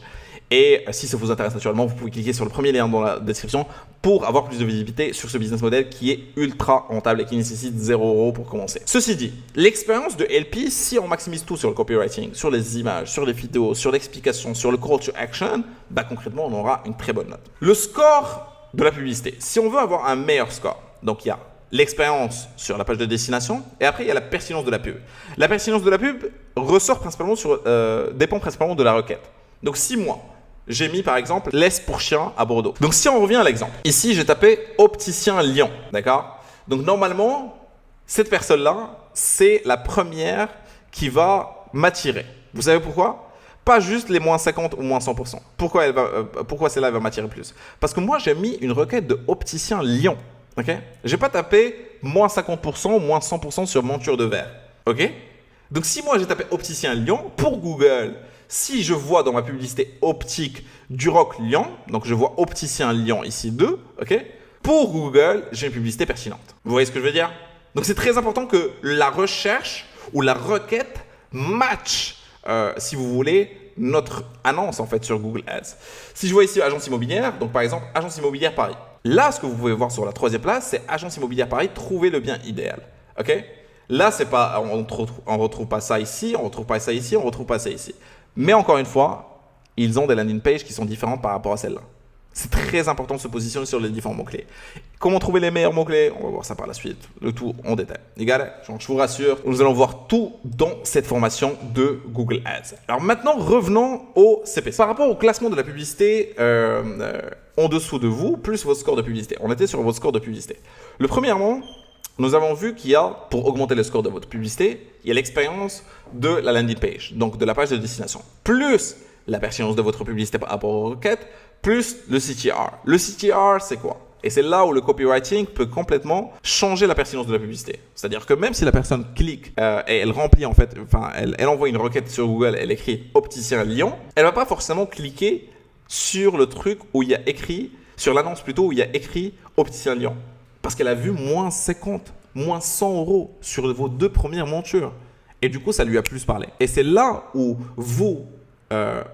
Et si ça vous intéresse naturellement, vous pouvez cliquer sur le premier lien dans la description pour avoir plus de visibilité sur ce business model qui est ultra rentable et qui nécessite 0 € pour commencer. Ceci dit, l'expérience de LP, si on maximise tout sur le copywriting, sur les images, sur les vidéos, sur l'explication, sur le call to action, bah concrètement, on aura une très bonne note. Le score de la publicité, si on veut avoir un meilleur score, donc il y a l'expérience sur la page de destination et après il y a la pertinence de la pub. La pertinence de la pub ressort principalement dépend principalement de la requête. Donc si moi, j'ai mis par exemple laisse pour chien à Bordeaux. Donc si on revient à l'exemple, ici j'ai tapé opticien Lyon, d'accord? Donc normalement, cette personne-là, c'est la première qui va m'attirer. Vous savez pourquoi? Pas juste les moins 50 ou moins 100%. Pourquoi celle-là va m'attirer plus? Parce que moi j'ai mis une requête de opticien Lyon. Okay? Je n'ai pas tapé moins 50% ou moins 100% sur monture de verre. Okay? Donc si moi j'ai tapé opticien Lyon, pour Google, si je vois dans ma publicité optique Duroc Lyon, donc je vois opticien Lyon ici 2, ok, pour Google, j'ai une publicité pertinente. Vous voyez ce que je veux dire? Donc c'est très important que la recherche ou la requête match, si vous voulez, notre annonce en fait sur Google Ads. Si je vois ici agence immobilière, donc par exemple agence immobilière Paris. Là, ce que vous pouvez voir sur la troisième place, c'est agence immobilière Paris, trouver le bien idéal. Ok? Là, c'est pas, on retrouve pas ça ici, on retrouve pas ça ici, on retrouve pas ça ici. Mais encore une fois, ils ont des landing pages qui sont différentes par rapport à celle-là. C'est très important de se positionner sur les différents mots-clés. Comment trouver les meilleurs mots-clés? On va voir ça par la suite. Le tout en détail. Les gars, je vous rassure, nous allons voir tout dans cette formation de Google Ads. Alors maintenant, revenons au CPC. Par rapport au classement de la publicité en dessous de vous, plus votre score de publicité. On était sur votre score de publicité. Premièrement, nous avons vu qu'il y a, pour augmenter le score de votre publicité, il y a l'expérience de la landing page, donc de la page de destination, plus la pertinence de votre publicité par rapport aux requêtes, plus le CTR. Le CTR, c'est quoi? Et c'est là où le copywriting peut complètement changer la pertinence de la publicité. C'est-à-dire que même si la personne clique et elle remplit en fait, enfin, elle envoie une requête sur Google, elle écrit opticien Lyon, elle va pas forcément cliquer sur le truc où il y a écrit, sur l'annonce plutôt où il y a écrit opticien Lyon. Parce qu'elle a vu moins 50, moins 100 € sur vos 2 premières montures. Et du coup, ça lui a plus parlé. Et c'est là où vous,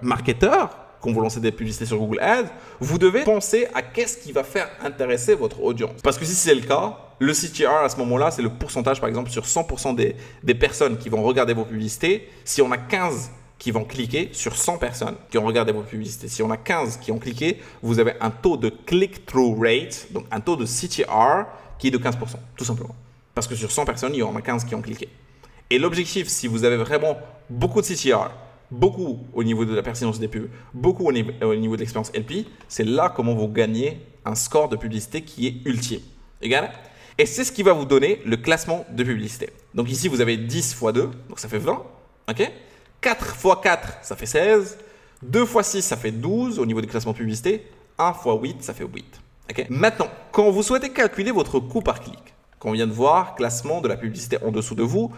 marketeurs, quand vous lancez des publicités sur Google Ads, vous devez penser à qu'est-ce qui va faire intéresser votre audience. Parce que si c'est le cas, le CTR à ce moment-là, c'est le pourcentage, par exemple, sur 100% des personnes qui vont regarder vos publicités. Si on a 15 qui vont cliquer sur 100 personnes qui ont regardé vos publicités. Si on a 15 qui ont cliqué, vous avez un taux de click-through rate, donc un taux de CTR qui est de 15%, tout simplement. Parce que sur 100 personnes, il y en a 15 qui ont cliqué. Et l'objectif, si vous avez vraiment beaucoup de CTR, beaucoup au niveau de la pertinence des pubs, beaucoup au niveau de l'expérience LP, c'est là comment vous gagnez un score de publicité qui est ultime. Et c'est ce qui va vous donner le classement de publicité. Donc ici, vous avez 10 x 2, donc ça fait 20. Ok? 4 x 4, ça fait 16. 2 x 6, ça fait 12 au niveau du classement publicité. 1 x 8, ça fait 8. Okay? Maintenant, quand vous souhaitez calculer votre coût par clic, qu'on vient de voir, classement de la publicité en dessous de vous,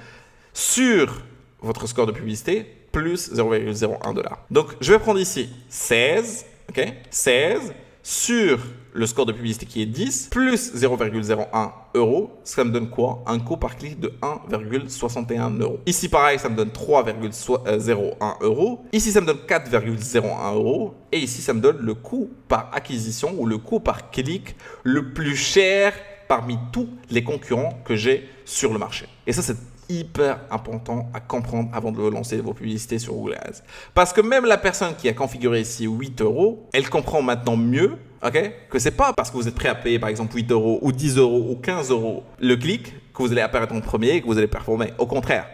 sur votre score de publicité, plus 0,01 $. Donc, je vais prendre ici 16, okay? 16 sur le score de publicité qui est 10, plus 0,01 €, ça me donne quoi? Un coût par clic de 1,61 €. Ici, pareil, ça me donne 3,01 €. Ici, ça me donne 4,01 €. Et ici, ça me donne le coût par acquisition ou le coût par clic le plus cher parmi tous les concurrents que j'ai sur le marché. Et ça, c'est hyper important à comprendre avant de lancer vos publicités sur Google Ads. Parce que même la personne qui a configuré ici 8 euros, elle comprend maintenant mieux, ok, que c'est pas parce que vous êtes prêt à payer par exemple 8 euros ou 10 euros ou 15 euros le clic que vous allez apparaître en premier et que vous allez performer. Au contraire,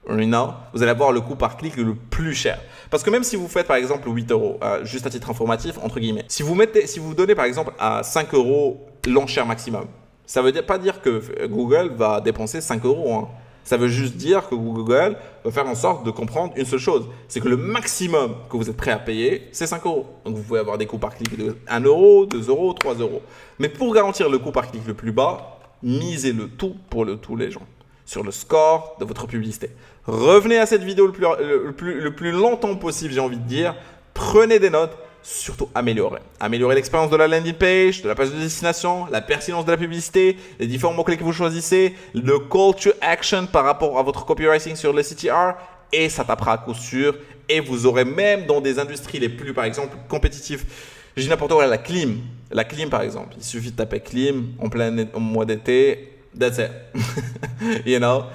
vous allez avoir le coût par clic le plus cher. Parce que même si vous faites par exemple 8 euros, juste à titre informatif, entre guillemets, si vous donnez par exemple à 5 euros l'enchère maximum, ça ne veut pas dire que Google va dépenser 5 euros. Hein. Ça veut juste dire que Google va faire en sorte de comprendre une seule chose. C'est que le maximum que vous êtes prêt à payer, c'est 5 euros. Donc vous pouvez avoir des coûts par clic de 1 euro, 2 euros, 3 euros. Mais pour garantir le coût par clic le plus bas, misez le tout pour le tout les gens. Sur le score de votre publicité. Revenez à cette vidéo le plus longtemps possible, j'ai envie de dire. Prenez des notes, surtout améliorer. Améliorer l'expérience de la landing page, de la page de destination, la pertinence de la publicité, les différents mots-clés que vous choisissez, le call to action par rapport à votre copywriting sur le CTR, et ça tapera à coup sûr. Et vous aurez même dans des industries les plus, par exemple, compétitives, je dis n'importe quoi, la clim. La clim, par exemple. Il suffit de taper clim en mois d'été. That's it. You know,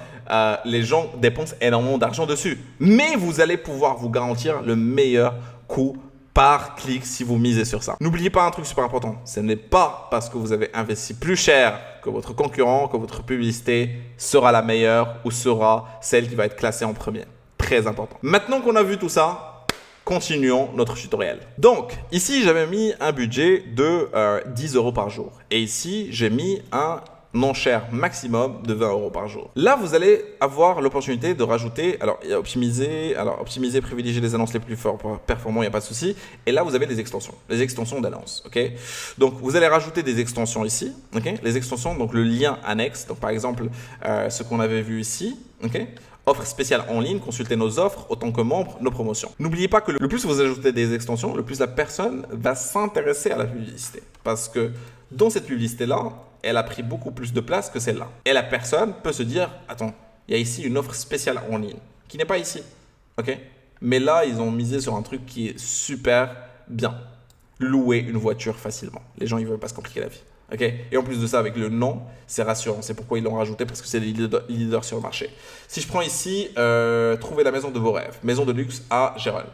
les gens dépensent énormément d'argent dessus. Mais vous allez pouvoir vous garantir le meilleur coût par clic si vous misez sur ça. N'oubliez pas un truc super important. Ce n'est pas parce que vous avez investi plus cher que votre concurrent que votre publicité sera la meilleure ou sera celle qui va être classée en premier. Très important. Maintenant qu'on a vu tout ça, continuons notre tutoriel. Donc, ici, j'avais mis un budget de 10 euros par jour. Et ici, j'ai mis un enchère maximum de 20 euros par jour. Là, vous allez avoir l'opportunité de rajouter, alors optimiser, privilégier les annonces les plus performantes, il n'y a pas de souci. Et là, vous avez les extensions d'annonces, ok? Donc, vous allez rajouter des extensions ici, ok? Les extensions, donc le lien annexe, donc par exemple, ce qu'on avait vu ici, ok? Offre spéciale en ligne, consultez nos offres autant que membres, nos promotions. N'oubliez pas que le plus vous ajoutez des extensions, le plus la personne va s'intéresser à la publicité. Parce que dans cette publicité-là, elle a pris beaucoup plus de place que celle-là. Et la personne peut se dire, attends, il y a ici une offre spéciale en ligne qui n'est pas ici. Ok? Mais là, ils ont misé sur un truc qui est super bien. Louer une voiture facilement. Les gens, ils ne veulent pas se compliquer la vie. Okay? Et en plus de ça, avec le nom, c'est rassurant. C'est pourquoi ils l'ont rajouté, parce que c'est les leaders sur le marché. Si je prends ici, trouver la maison de vos rêves. Maison de luxe à Gérald.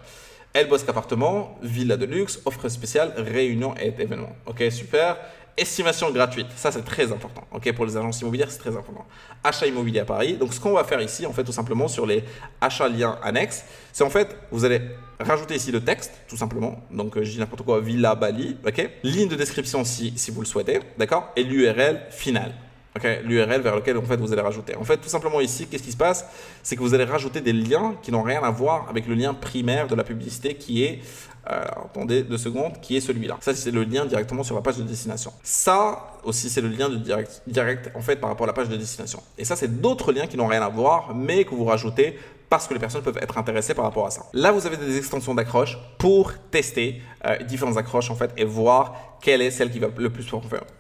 El Bosque appartement, villa de luxe, offre spéciale, réunion et événement. Ok, super. Estimation gratuite, ça c'est très important. Ok, pour les agences immobilières, c'est très important. Achat immobilier à Paris. Donc ce qu'on va faire ici, en fait, tout simplement sur les achats liens annexes, c'est en fait, vous allez rajouter ici le texte, tout simplement. Donc je dis n'importe quoi, Villa Bali. Ok. Ligne de description si vous le souhaitez, d'accord. Et l'URL finale. Okay, l'URL vers lequel en fait vous allez rajouter. En fait, tout simplement ici, qu'est-ce qui se passe? C'est que vous allez rajouter des liens qui n'ont rien à voir avec le lien primaire de la publicité qui est, attendez 2 secondes, qui est celui-là. Ça, c'est le lien directement sur la page de destination. Ça aussi, c'est le lien de direct en fait par rapport à la page de destination. Et ça, c'est d'autres liens qui n'ont rien à voir, mais que vous rajoutez parce que les personnes peuvent être intéressées par rapport à ça. Là, vous avez des extensions d'accroche pour tester différentes accroches en fait et voir quelle est celle qui va le plus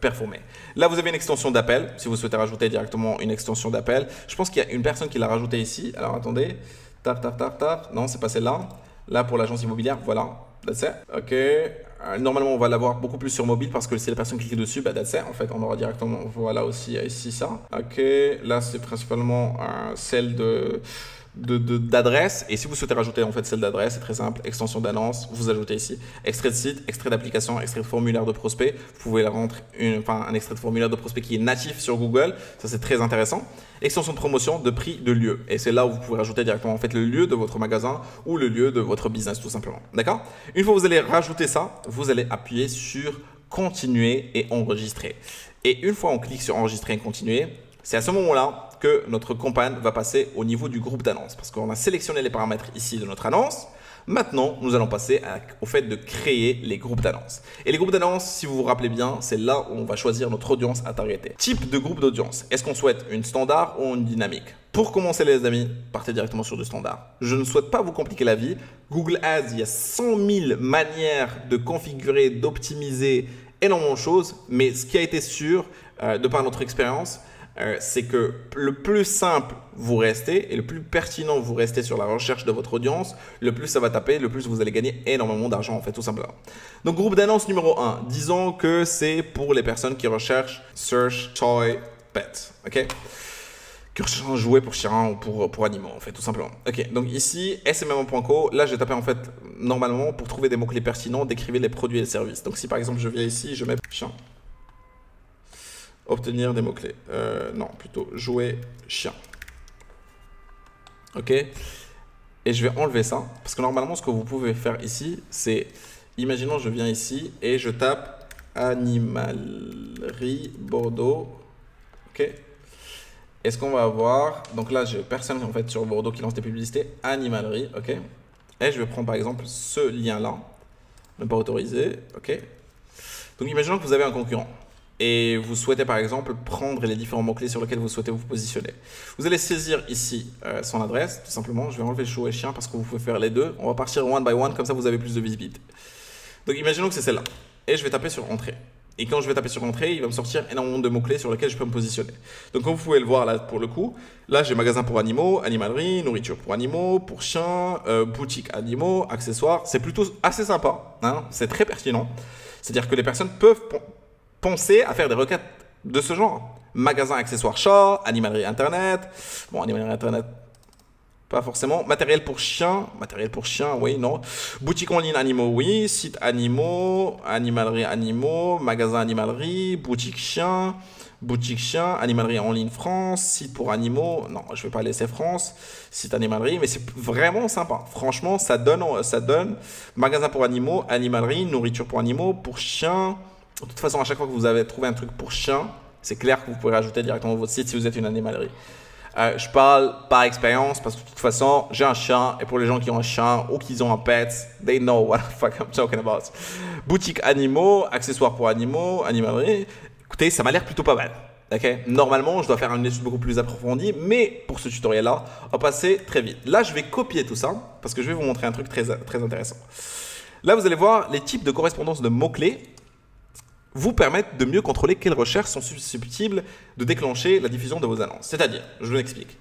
performer. Là, vous avez une extension d'appel. Si vous souhaitez rajouter directement une extension d'appel, je pense qu'il y a une personne qui l'a rajouté ici. Alors, attendez. Tap. Non, c'est pas celle-là. Là, pour l'agence immobilière, voilà. That's it. OK. Normalement, on va l'avoir beaucoup plus sur mobile parce que si la personne clique dessus, bah, that's it. En fait, on aura directement, voilà aussi ici ça. OK. Là, c'est principalement celle d'adresse. Et si vous souhaitez rajouter en fait celle d'adresse, c'est très simple. Extension d'annonce, vous ajoutez ici extrait de site, extrait d'application, extrait de formulaire de prospect. Vous pouvez la rentrer un extrait de formulaire de prospect qui est natif sur Google. Ça, c'est très intéressant. Extension de promotion, de prix, de lieu. Et c'est là où vous pouvez rajouter directement en fait le lieu de votre magasin ou le lieu de votre business tout simplement. D'accord? Une fois que vous allez rajouter ça, vous allez appuyer sur continuer et enregistrer. Et une fois on clique sur enregistrer et continuer, c'est à ce moment-là que notre campagne va passer au niveau du groupe d'annonces. Parce qu'on a sélectionné les paramètres ici de notre annonce. Maintenant, nous allons passer au fait de créer les groupes d'annonces. Et les groupes d'annonces, si vous vous rappelez bien, c'est là où on va choisir notre audience à targeter. Type de groupe d'audience. Est-ce qu'on souhaite une standard ou une dynamique? Pour commencer les amis, partez directement sur du standard. Je ne souhaite pas vous compliquer la vie. Google Ads, il y a 100 000 manières de configurer, d'optimiser énormément de choses. Mais ce qui a été sûr, de par notre expérience, c'est que le plus simple vous restez et le plus pertinent vous restez sur la recherche de votre audience, le plus ça va taper, le plus vous allez gagner énormément d'argent en fait tout simplement. Donc groupe d'annonce numéro 1, disons que c'est pour les personnes qui recherchent Search Toy Pet. Ok. que je cherche un jouet pour chien ou pour animaux, en fait, tout simplement. Ok, donc ici, smm.co, là, j'ai tapé, en fait, normalement, pour trouver des mots-clés pertinents, décrivez les produits et les services. Donc, si, par exemple, je viens ici, je mets chien. Obtenir des mots-clés. Non, plutôt jouet, chien. Ok. Et je vais enlever ça, parce que normalement, ce que vous pouvez faire ici, c'est, imaginons, je viens ici et je tape animalerie Bordeaux. Ok. Et ce qu'on va avoir, donc là, j'ai personne en fait sur Bordeaux qui lance des publicités, animalerie, ok. Et je vais prendre par exemple ce lien-là, ne pas autorisé, ok. Donc imaginons que vous avez un concurrent et vous souhaitez par exemple prendre les différents mots-clés sur lesquels vous souhaitez vous positionner. Vous allez saisir ici son adresse, tout simplement. Je vais enlever chou et chien parce que vous pouvez faire les deux. On va partir one by one, comme ça vous avez plus de visibilité. Donc imaginons que c'est celle-là. Et je vais taper sur entrée. Et quand je vais taper sur entrée, il va me sortir énormément de mots-clés sur lesquels je peux me positionner. Donc comme vous pouvez le voir là pour le coup, là j'ai magasin pour animaux, animalerie, nourriture pour animaux, pour chiens, boutique animaux, accessoires. C'est plutôt assez sympa, hein, c'est très pertinent. C'est-à-dire que les personnes peuvent penser à faire des requêtes de ce genre. Magasin, accessoires, chat, animalerie internet. Bon, animalerie internet, pas forcément. Matériel pour chien, oui, non. Boutique en ligne animaux, oui. Site animaux, animalerie animaux, magasin animalerie, boutique chien, animalerie en ligne France, site pour animaux. Non, je vais pas laisser France, site animalerie, mais c'est vraiment sympa. Franchement, ça donne magasin pour animaux, animalerie, nourriture pour animaux, pour chiens. De toute façon, à chaque fois que vous avez trouvé un truc pour chien, c'est clair que vous pouvez rajouter directement votre site si vous êtes une animalerie. Je parle par expérience parce que de toute façon, j'ai un chien et pour les gens qui ont un chien ou qui ont un pet, they know what the fuck I'm talking about. Boutique animaux, accessoires pour animaux, animalerie. Écoutez, ça m'a l'air plutôt pas mal. Okay. Normalement, je dois faire une étude beaucoup plus approfondie, mais pour ce tutoriel-là, on va passer très vite. Là, je vais copier tout ça parce que je vais vous montrer un truc très intéressant. Là, vous allez voir les types de correspondance de mots-clés vous permettent de mieux contrôler quelles recherches sont susceptibles de déclencher la diffusion de vos annonces. C'est-à-dire, je vous l'explique.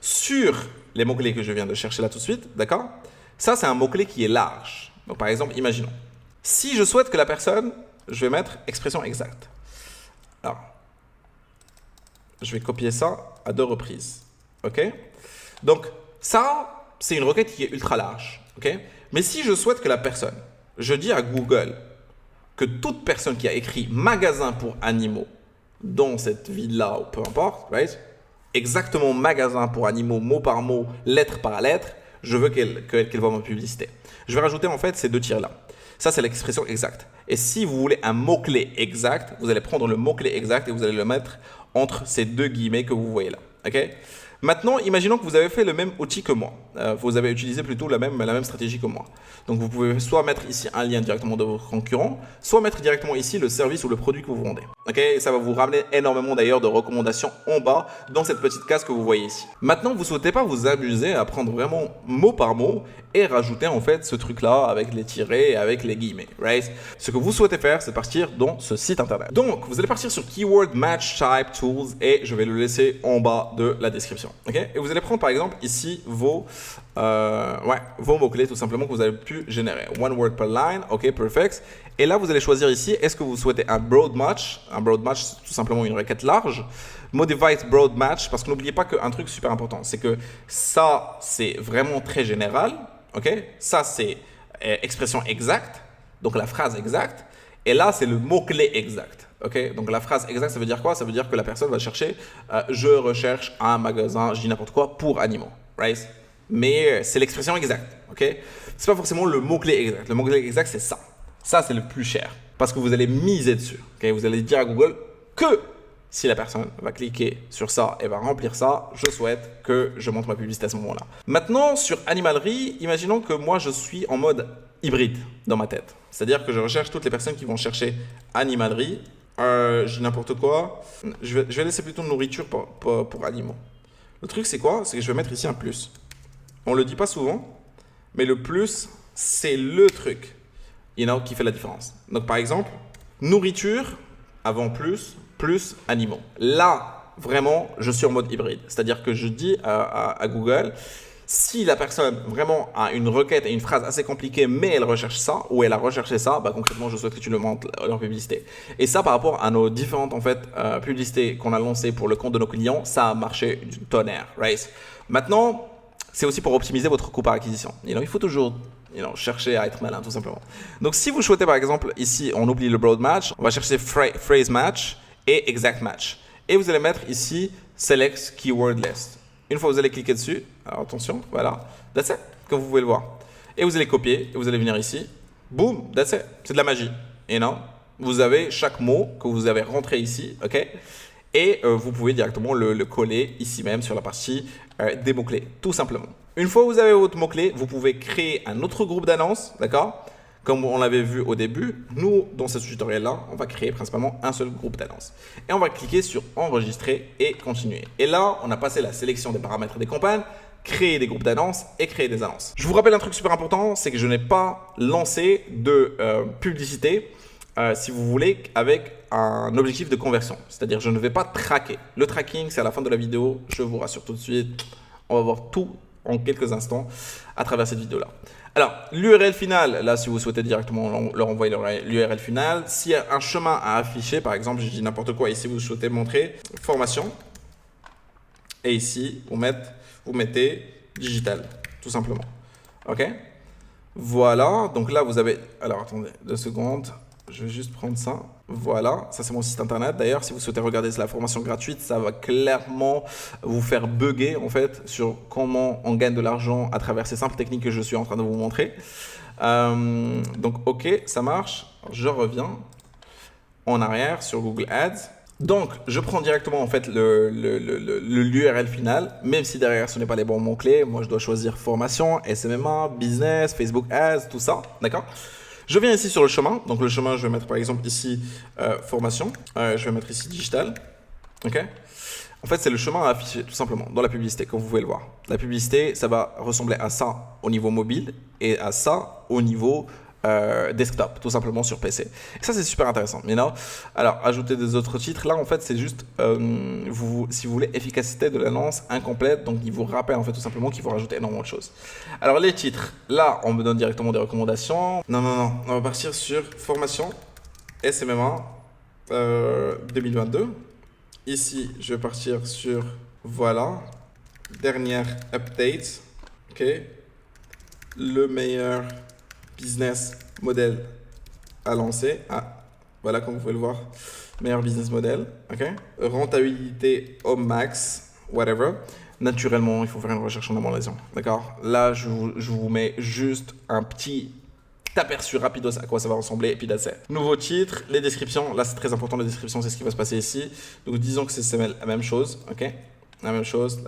Sur les mots-clés que je viens de chercher là tout de suite, d'accord? Ça, c'est un mot-clé qui est large. Donc, par exemple, imaginons. Si je souhaite que la personne, je vais mettre expression exacte. Alors, je vais copier ça à 2 reprises. OK? Donc, ça, c'est une requête qui est ultra large. OK? Mais si je souhaite que la personne, je dis à Google que toute personne qui a écrit magasin pour animaux dans cette ville-là, ou peu importe, right? Exactement magasin pour animaux, mot par mot, lettre par lettre, je veux qu'elle voit ma publicité. Je vais rajouter en fait ces 2 tirs-là. Ça, c'est l'expression exacte. Et si vous voulez un mot-clé exact, vous allez prendre le mot-clé exact et vous allez le mettre entre ces 2 guillemets que vous voyez là. OK? Maintenant, imaginons que vous avez fait le même outil que moi. Vous avez utilisé plutôt la même stratégie que moi. Donc, vous pouvez soit mettre ici un lien directement de votre concurrent, soit mettre directement ici le service ou le produit que vous vendez. Ok, ça va vous ramener énormément d'ailleurs de recommandations en bas dans cette petite case que vous voyez ici. Maintenant, vous ne souhaitez pas vous amuser à prendre vraiment mot par mot et rajouter en fait ce truc-là avec les tirets et avec les guillemets, right? Ce que vous souhaitez faire, c'est partir dans ce site internet. Donc, vous allez partir sur Keyword Match Type Tools et je vais le laisser en bas de la description. Okay, et vous allez prendre par exemple ici vos mots-clés tout simplement que vous avez pu générer. One word per line, ok, perfect. Et là, vous allez choisir ici, est-ce que vous souhaitez un broad match? Un broad match, c'est tout simplement une requête large. Modified broad match, parce que n'oubliez pas qu'un truc super important, c'est que ça, c'est vraiment très général. Ok, ça, c'est expression exacte, donc la phrase exacte. Et là, c'est le mot-clé exact. Ok, donc la phrase exacte, ça veut dire quoi? Ça veut dire que la personne va chercher je recherche un magasin, je dis n'importe quoi, pour animaux. Right? Mais c'est l'expression exacte. Ok, c'est pas forcément le mot-clé exact. Le mot-clé exact, c'est ça. Ça, c'est le plus cher parce que vous allez miser dessus. Okay, vous allez dire à Google que si la personne va cliquer sur ça et va remplir ça, je souhaite que je montre ma publicité à ce moment-là. Maintenant, sur animalerie, imaginons que moi, je suis en mode hybride dans ma tête. C'est-à-dire que je recherche toutes les personnes qui vont chercher animalerie. Je dis n'importe quoi. Je vais laisser plutôt nourriture pour animaux. Le truc, c'est quoi? C'est que je vais mettre ici un plus. On ne le dit pas souvent, mais le plus, c'est le truc qui fait la différence. Donc, par exemple, nourriture avant plus animaux. Là, vraiment, je suis en mode hybride. C'est-à-dire que je dis à Google, Si la personne vraiment a une requête et une phrase assez compliquée, mais elle recherche ça, ou elle a recherché ça, bah, concrètement, je souhaite que tu le montres leur publicité. Et ça, par rapport à nos différentes en fait, publicités qu'on a lancées pour le compte de nos clients, ça a marché du tonnerre, right? Maintenant, c'est aussi pour optimiser votre coût par acquisition. Il faut toujours chercher à être malin, tout simplement. Donc, si vous souhaitez, par exemple, ici, on oublie le broad match, on va chercher phrase match et exact match. Et vous allez mettre ici select keyword list. Une fois que vous allez cliquer dessus, alors attention, voilà, that's it, comme vous pouvez le voir. Et vous allez copier, et vous allez venir ici, boum, that's it, c'est de la magie. Et non, vous avez chaque mot que vous avez rentré ici, ok? Et vous pouvez directement le coller ici même sur la partie des mots-clés, tout simplement. Une fois que vous avez votre mot-clé, vous pouvez créer un autre groupe d'annonces, d'accord? Comme on l'avait vu au début, nous, dans ce tutoriel-là, on va créer principalement un seul groupe d'annonces. Et on va cliquer sur enregistrer et continuer. Et là, on a passé la sélection des paramètres des campagnes, créer des groupes d'annonces et créer des annonces. Je vous rappelle un truc super important, c'est que je n'ai pas lancé de publicité, si vous voulez, avec un objectif de conversion. C'est-à-dire, je ne vais pas traquer. Le tracking, c'est à la fin de la vidéo. Je vous rassure tout de suite. On va voir tout en quelques instants à travers cette vidéo-là. Alors, l'URL finale, là, si vous souhaitez directement leur envoyer l'URL finale, s'il y a un chemin à afficher, par exemple, je dis n'importe quoi, ici, vous souhaitez montrer formation, et ici, vous mettez digital, tout simplement. OK? Voilà, donc là, vous avez... Alors, attendez 2 secondes. Je vais juste prendre ça. Voilà, ça c'est mon site internet. D'ailleurs, si vous souhaitez regarder la formation gratuite, ça va clairement vous faire bugger en fait sur comment on gagne de l'argent à travers ces simples techniques que je suis en train de vous montrer. Donc, ok, ça marche. Je reviens en arrière sur Google Ads. Donc, je prends directement en fait l'URL final, même si derrière ce n'est pas les bons mots-clés. Moi, je dois choisir formation, SMMA, business, Facebook Ads, tout ça, d'accord? Je viens ici sur le chemin. Donc, le chemin, je vais mettre par exemple ici formation. Je vais mettre ici digital. OK? En fait, c'est le chemin à afficher tout simplement dans la publicité, comme vous pouvez le voir. La publicité, ça va ressembler à ça au niveau mobile et à ça au niveau desktop, tout simplement sur PC. Et ça, c'est super intéressant. Mais là, alors, ajouter des autres titres, là, en fait, c'est juste, si vous voulez, efficacité de l'annonce incomplète. Donc, il vous rappelle, en fait, tout simplement qu'il faut rajouter énormément de choses. Alors, les titres, là, on me donne directement des recommandations. Non, on va partir sur formation SMMA 2022. Ici, je vais partir sur, voilà, dernière update. OK. Le meilleur business model à lancer. Voilà, comme vous pouvez le voir, meilleur business model. OK. Rentabilité au max, whatever. Naturellement, il faut faire une recherche en amont-lésion. D'accord. Là, je vous mets juste un petit aperçu rapidos à quoi ça va ressembler et puis that's it. Nouveau titre, les descriptions. Là, c'est très important, les descriptions, c'est ce qui va se passer ici. Donc, disons que c'est la même chose. OK. La même chose.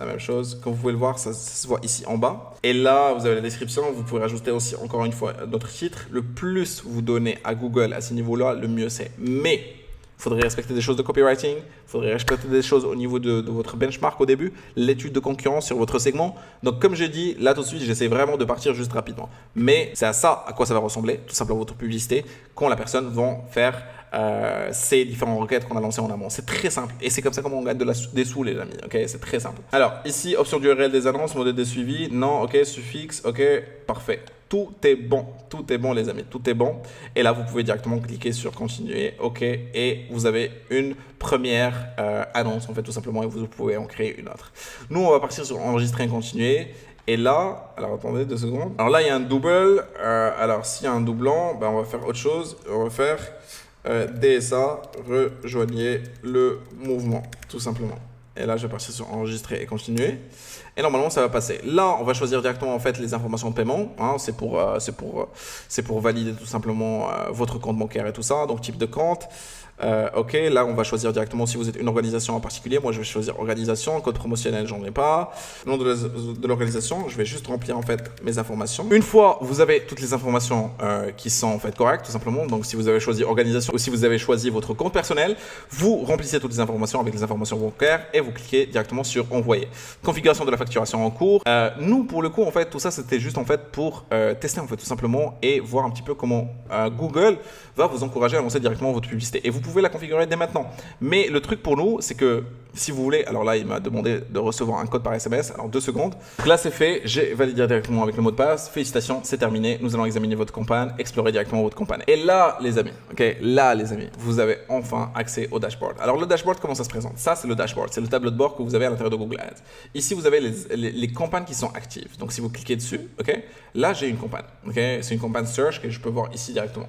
Comme vous pouvez le voir, ça se voit ici en bas. Et là, vous avez la description. Vous pouvez rajouter aussi, encore une fois, notre titre. Le plus vous donnez à Google à ce niveau-là, le mieux c'est. Mais il faudrait respecter des choses de copywriting. Il faudrait respecter des choses au niveau de votre benchmark au début. L'étude de concurrence sur votre segment. Donc, comme j'ai dit, là tout de suite, j'essaie vraiment de partir juste rapidement. Mais c'est à ça à quoi ça va ressembler, tout simplement votre publicité, quand la personne va faire ces différentes requêtes qu'on a lancées en amont. C'est très simple et c'est comme ça comment on gagne des sous, les amis. Ok, c'est très simple. Alors ici, option d'URL des annonces, modèle de suivi. Non, ok, suffixe, ok, parfait. Tout est bon les amis, tout est bon. Et là, vous pouvez directement cliquer sur continuer, ok, et vous avez une première annonce en fait tout simplement et vous pouvez en créer une autre. Nous, on va partir sur enregistrer et continuer. Et là, alors attendez 2 secondes. Alors là, il y a un double. Alors s'il y a un doublant, ben, on va faire autre chose. On va faire DSA, rejoignez le mouvement, tout simplement. Et là, je vais partir sur enregistrer et continuer. Et normalement, ça va passer. Là, on va choisir directement en fait les informations de paiement. Hein, c'est pour valider tout simplement votre compte bancaire et tout ça. Donc type de compte. Ok, là on va choisir directement si vous êtes une organisation en particulier. Moi je vais choisir organisation, code promotionnel j'en ai pas. Le nom de l'organisation, je vais juste remplir en fait mes informations. Une fois vous avez toutes les informations qui sont en fait correctes tout simplement. Donc si vous avez choisi organisation ou si vous avez choisi votre compte personnel, vous remplissez toutes les informations avec les informations bancaires et vous cliquez directement sur envoyer. Configuration de la facturation en cours. Nous pour le coup en fait tout ça c'était juste en fait pour tester en fait tout simplement et voir un petit peu comment Google va vous encourager à lancer directement votre publicité. Et vous pouvez la configurer dès maintenant. Mais le truc pour nous, c'est que Si vous voulez, alors là, il m'a demandé de recevoir un code par SMS. Alors 2 secondes. Donc là, c'est fait. J'ai validé directement avec le mot de passe. Félicitations, c'est terminé. Nous allons examiner votre campagne, explorer directement votre campagne. Et là, les amis, vous avez enfin accès au dashboard. Alors le dashboard, comment ça se présente? Ça, c'est le dashboard. C'est le tableau de bord que vous avez à l'intérieur de Google Ads. Ici, vous avez les campagnes qui sont actives. Donc si vous cliquez dessus, là, j'ai une campagne. C'est une campagne search que je peux voir ici directement.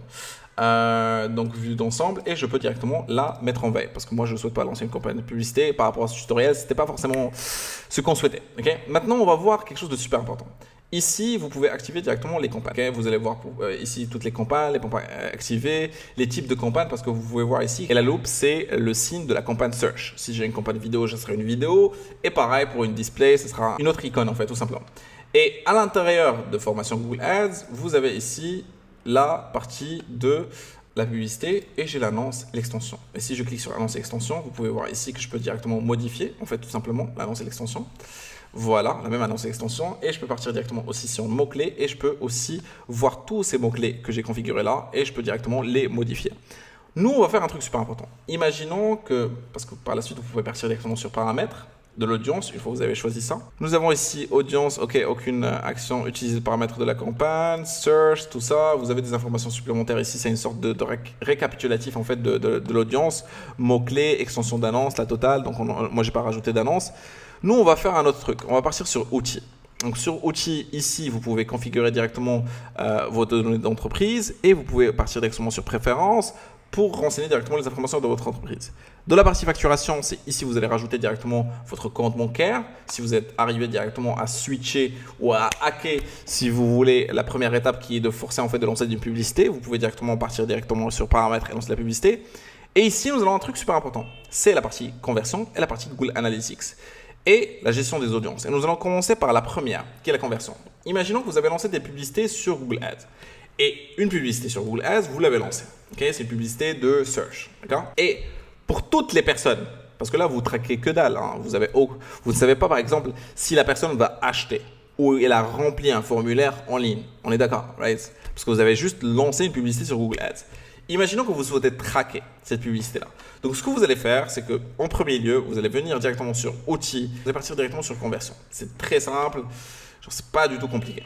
Donc vue d'ensemble, et je peux directement la mettre en veille parce que moi je ne souhaite pas lancer une campagne de publicité. Par rapport à ce tutoriel, c'était pas forcément ce qu'on souhaitait. Maintenant on va voir quelque chose de super important. Ici vous pouvez activer directement les campagnes. Vous allez voir ici toutes les campagnes activées, les types de campagnes, parce que vous pouvez voir ici et la loupe, c'est le signe de la campagne search. Si j'ai une campagne vidéo, ce sera une vidéo, et pareil pour une display, ce sera une autre icône en fait, tout simplement. Et à l'intérieur de formation Google Ads, vous avez ici la partie de la publicité, et j'ai l'annonce, l'extension. Et si je clique sur l'annonce et l'extension, vous pouvez voir ici que je peux directement modifier, en fait, tout simplement, l'annonce et l'extension. Voilà, la même annonce et l'extension. Et je peux partir directement aussi sur mots-clés, et je peux aussi voir tous ces mots-clés que j'ai configurés là, et je peux directement les modifier. Nous, on va faire un truc super important. Imaginons que, parce que par la suite, vous pouvez partir directement sur paramètres de l'audience, une fois que vous avez choisi ça. Nous avons ici audience, aucune action utilisée de paramètres de la campagne, search, tout ça. Vous avez des informations supplémentaires ici, c'est une sorte de récapitulatif en fait de l'audience, mots-clés, extension d'annonce, la totale. Donc moi, j'ai pas rajouté d'annonce. Nous, on va faire un autre truc. On va partir sur outils. Donc sur outils, ici, vous pouvez configurer directement vos données d'entreprise, et vous pouvez partir directement sur préférences pour renseigner directement les informations de votre entreprise. De la partie facturation, c'est ici vous allez rajouter directement votre compte bancaire. Si vous êtes arrivé directement à switcher ou à hacker, si vous voulez, la première étape qui est de forcer en fait de lancer une publicité, vous pouvez directement partir directement sur paramètres et lancer la publicité. Et ici, nous avons un truc super important. C'est la partie conversion et la partie Google Analytics et la gestion des audiences. Et nous allons commencer par la première, qui est la conversion. Imaginons que vous avez lancé des publicités sur Google Ads. Et une publicité sur Google Ads, vous l'avez lancée. C'est une publicité de search. Et pour toutes les personnes, parce que là, vous ne traquez que dalle. Vous ne savez pas, par exemple, si la personne va acheter ou elle a rempli un formulaire en ligne. On est d'accord, right? Parce que vous avez juste lancé une publicité sur Google Ads. Imaginons que vous souhaitez traquer cette publicité-là. Donc, ce que vous allez faire, c'est qu'en premier lieu, vous allez venir directement sur outils. Vous allez partir directement sur conversion. C'est très simple. C'est pas du tout compliqué.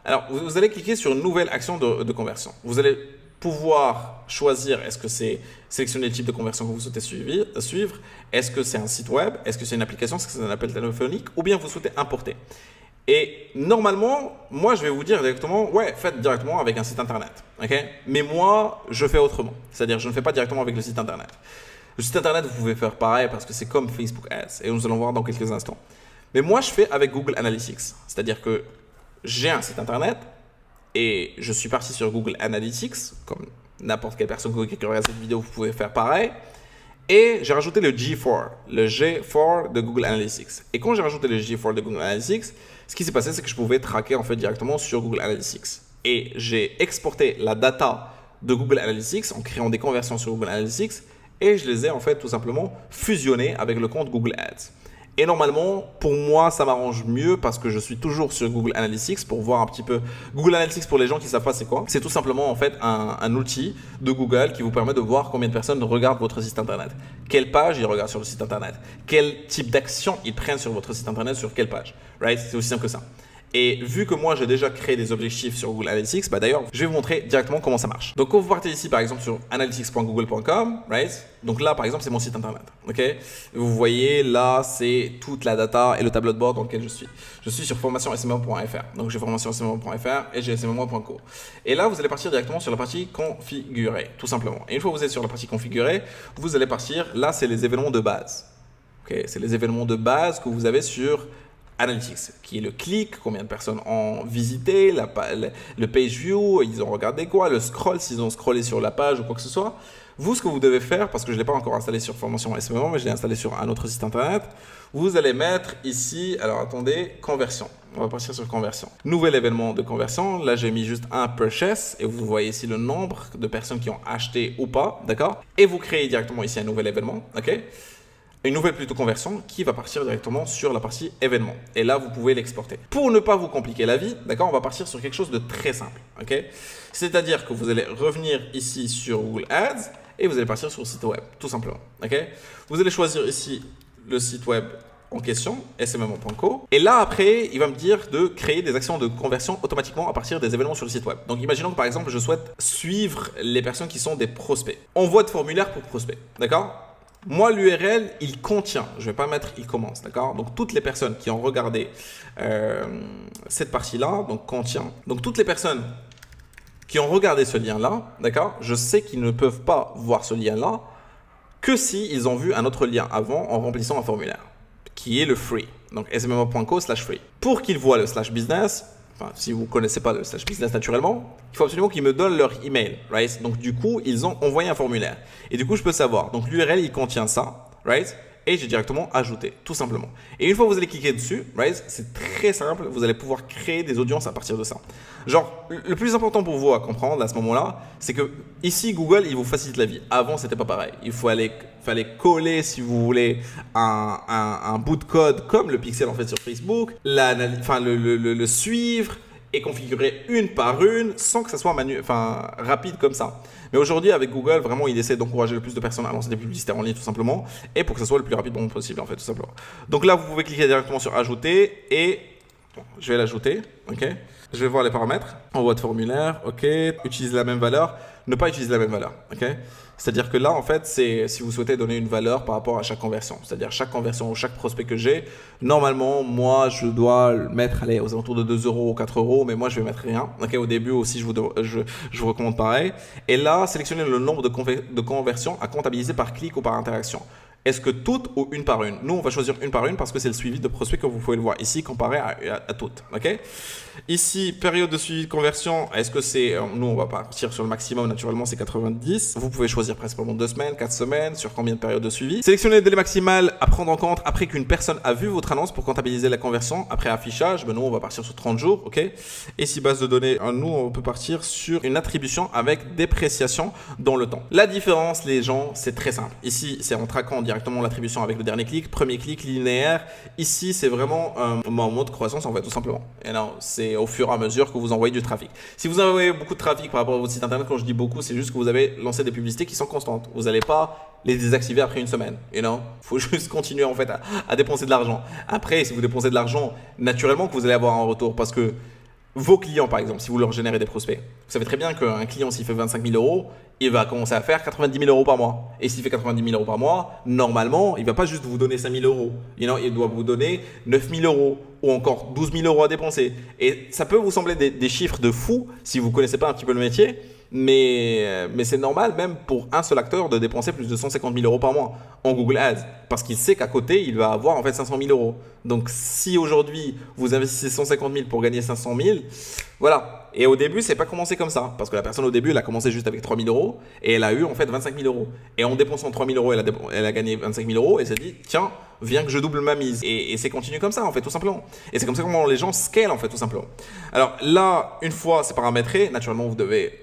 Alors, vous allez cliquer sur nouvelle action de conversion. Vous allez pouvoir choisir, est-ce que c'est sélectionner le type de conversion que vous souhaitez suivre, est-ce que c'est un site web, est-ce que c'est une application, est-ce que c'est un appel téléphonique, ou bien vous souhaitez importer. Et normalement, moi, je vais vous dire directement, faites directement avec un site internet. Mais moi, je fais autrement. C'est-à-dire, je ne fais pas directement avec le site internet. Le site internet, vous pouvez faire pareil parce que c'est comme Facebook Ads. Et nous allons voir dans quelques instants. Mais moi, je fais avec Google Analytics. C'est-à-dire que j'ai un site internet et je suis parti sur Google Analytics. Comme n'importe quelle personne qui regarde cette vidéo, vous pouvez faire pareil. Et j'ai rajouté le G4, le G4 de Google Analytics. Et quand j'ai rajouté le G4 de Google Analytics, ce qui s'est passé, c'est que je pouvais traquer en fait directement sur Google Analytics. Et j'ai exporté la data de Google Analytics en créant des conversions sur Google Analytics, et je les ai en fait tout simplement fusionnés avec le compte Google Ads. Et normalement, pour moi, ça m'arrange mieux parce que je suis toujours sur Google Analytics pour voir un petit peu. Google Analytics, pour les gens qui ne savent pas c'est quoi, c'est tout simplement en fait un outil de Google qui vous permet de voir combien de personnes regardent votre site internet. Quelle page ils regardent sur le site internet. Quel type d'action ils prennent sur votre site internet, sur quelle page. Right? C'est aussi simple que ça. Et vu que moi, j'ai déjà créé des objectifs sur Google Analytics, d'ailleurs, je vais vous montrer directement comment ça marche. Donc, quand vous partez ici, par exemple, sur analytics.google.com, right? Donc là, par exemple, c'est mon site internet. Vous voyez, là, c'est toute la data et le tableau de bord dans lequel je suis. Je suis sur formationsmmo.fr. Donc, j'ai formationsmmo.fr et j'ai smmo.co. Et là, vous allez partir directement sur la partie configurer, tout simplement. Et une fois que vous êtes sur la partie configurer, vous allez partir, là, c'est les événements de base. C'est les événements de base que vous avez sur Analytics, qui est le clic, combien de personnes ont visité, le page view, ils ont regardé quoi, le scroll, s'ils ont scrollé sur la page ou quoi que ce soit. Vous, ce que vous devez faire, parce que je ne l'ai pas encore installé sur Formation SMM, mais je l'ai installé sur un autre site internet, vous allez mettre ici, alors attendez, conversion. On va partir sur conversion. Nouvel événement de conversion. Là, j'ai mis juste un purchase et vous voyez ici le nombre de personnes qui ont acheté ou pas, d'accord? Et vous créez directement ici un nouvel événement, une nouvelle conversion qui va partir directement sur la partie événement. Et là, vous pouvez l'exporter. Pour ne pas vous compliquer la vie, on va partir sur quelque chose de très simple. C'est-à-dire que vous allez revenir ici sur Google Ads et vous allez partir sur le site web, tout simplement. Vous allez choisir ici le site web en question, smm.co. Et là, après, il va me dire de créer des actions de conversion automatiquement à partir des événements sur le site web. Donc, imaginons que par exemple, je souhaite suivre les personnes qui sont des prospects. Envoi de formulaire pour prospects, d'accord? Moi, l'URL, il contient, je ne vais pas mettre il commence, d'accord? Donc, toutes les personnes qui ont regardé cette partie-là, donc contient. Donc, toutes les personnes qui ont regardé ce lien-là, d'accord? Je sais qu'ils ne peuvent pas voir ce lien-là que si ils ont vu un autre lien avant en remplissant un formulaire, qui est le free. Donc, smm.co/free. Pour qu'ils voient le /business, enfin, si vous ne connaissez pas le /business naturellement, il faut absolument qu'ils me donnent leur email, right? Donc, du coup, ils ont envoyé un formulaire. Et du coup, je peux savoir. Donc, l'URL, il contient ça, right? Et j'ai directement ajouté, tout simplement. Et une fois que vous allez cliquer dessus, right, c'est très simple, vous allez pouvoir créer des audiences à partir de ça. Genre, le plus important pour vous à comprendre à ce moment-là, c'est que ici, Google, il vous facilite la vie. Avant, c'était pas pareil. Fallait coller, si vous voulez, un bout de code comme le pixel en fait sur Facebook, le suivre et configurer une par une sans que ça soit rapide comme ça. Mais aujourd'hui, avec Google, vraiment, il essaie d'encourager le plus de personnes à lancer des publicités en ligne, tout simplement, et pour que ce soit le plus rapidement possible, en fait, tout simplement. Donc là, vous pouvez cliquer directement sur Ajouter, et bon, je vais l'ajouter, ok. Je vais voir les paramètres, envoi de formulaire, ok, utiliser la même valeur, ne pas utiliser la même valeur, ok. C'est-à-dire que là, en fait, c'est si vous souhaitez donner une valeur par rapport à chaque conversion. C'est-à-dire chaque conversion ou chaque prospect que j'ai, normalement, moi, je dois le mettre aux alentours de 2 € ou 4 €, mais moi, je vais mettre rien. Okay, au début aussi, je vous recommande pareil. Et là, sélectionnez le nombre de conversions à comptabiliser par clic ou par interaction. Est-ce que toutes ou une par une? Nous, on va choisir une par une parce que c'est le suivi de prospects que vous pouvez le voir ici comparé à toutes. Okay. Ici, période de suivi de conversion, est-ce que c'est... Nous, on va partir sur le maximum, naturellement, c'est 90. Vous pouvez choisir principalement 2 semaines, 4 semaines, sur combien de périodes de suivi. Sélectionnez le délai maximal à prendre en compte après qu'une personne a vu votre annonce pour comptabiliser la conversion. Après affichage, nous, on va partir sur 30 jours. Okay. Et si base de données, nous, on peut partir sur une attribution avec dépréciation dans le temps. La différence, les gens, c'est très simple. Ici, c'est en traquant directement l'attribution avec le dernier clic, premier clic linéaire. Ici, c'est vraiment un mode croissance en fait, tout simplement. Et non, c'est au fur et à mesure que vous envoyez du trafic. Si vous envoyez beaucoup de trafic par rapport à votre site internet, quand je dis beaucoup, c'est juste que vous avez lancé des publicités qui sont constantes. Vous n'allez pas les désactiver après une semaine. Et non, il faut juste continuer en fait à dépenser de l'argent. Après, si vous dépensez de l'argent, naturellement que vous allez avoir un retour parce que vos clients, par exemple, si vous leur générez des prospects, vous savez très bien qu'un client, s'il fait 25 000 €, il va commencer à faire 90 000 € par mois. Et s'il fait 90 000 € par mois, normalement, il ne va pas juste vous donner 5 000 €. Il doit vous donner 9 000 € ou encore 12 000 € à dépenser. Et ça peut vous sembler des chiffres de fou si vous ne connaissez pas un petit peu le métier. Mais c'est normal même pour un seul acteur de dépenser plus de 150 000 € par mois en Google Ads parce qu'il sait qu'à côté, il va avoir en fait 500 000 €. Donc, si aujourd'hui, vous investissez 150 000 pour gagner 500 000, voilà. Et au début, c'est pas commencé comme ça parce que la personne au début, elle a commencé juste avec 3 000 € et elle a eu en fait 25 000 €. Et en dépensant 3 000 €, elle a gagné 25 000 € et s'est dit, tiens, viens que je double ma mise. Et c'est continu comme ça en fait, tout simplement. Et c'est comme ça comment les gens scalent en fait, tout simplement. Alors là, une fois c'est paramétré, naturellement, vous devez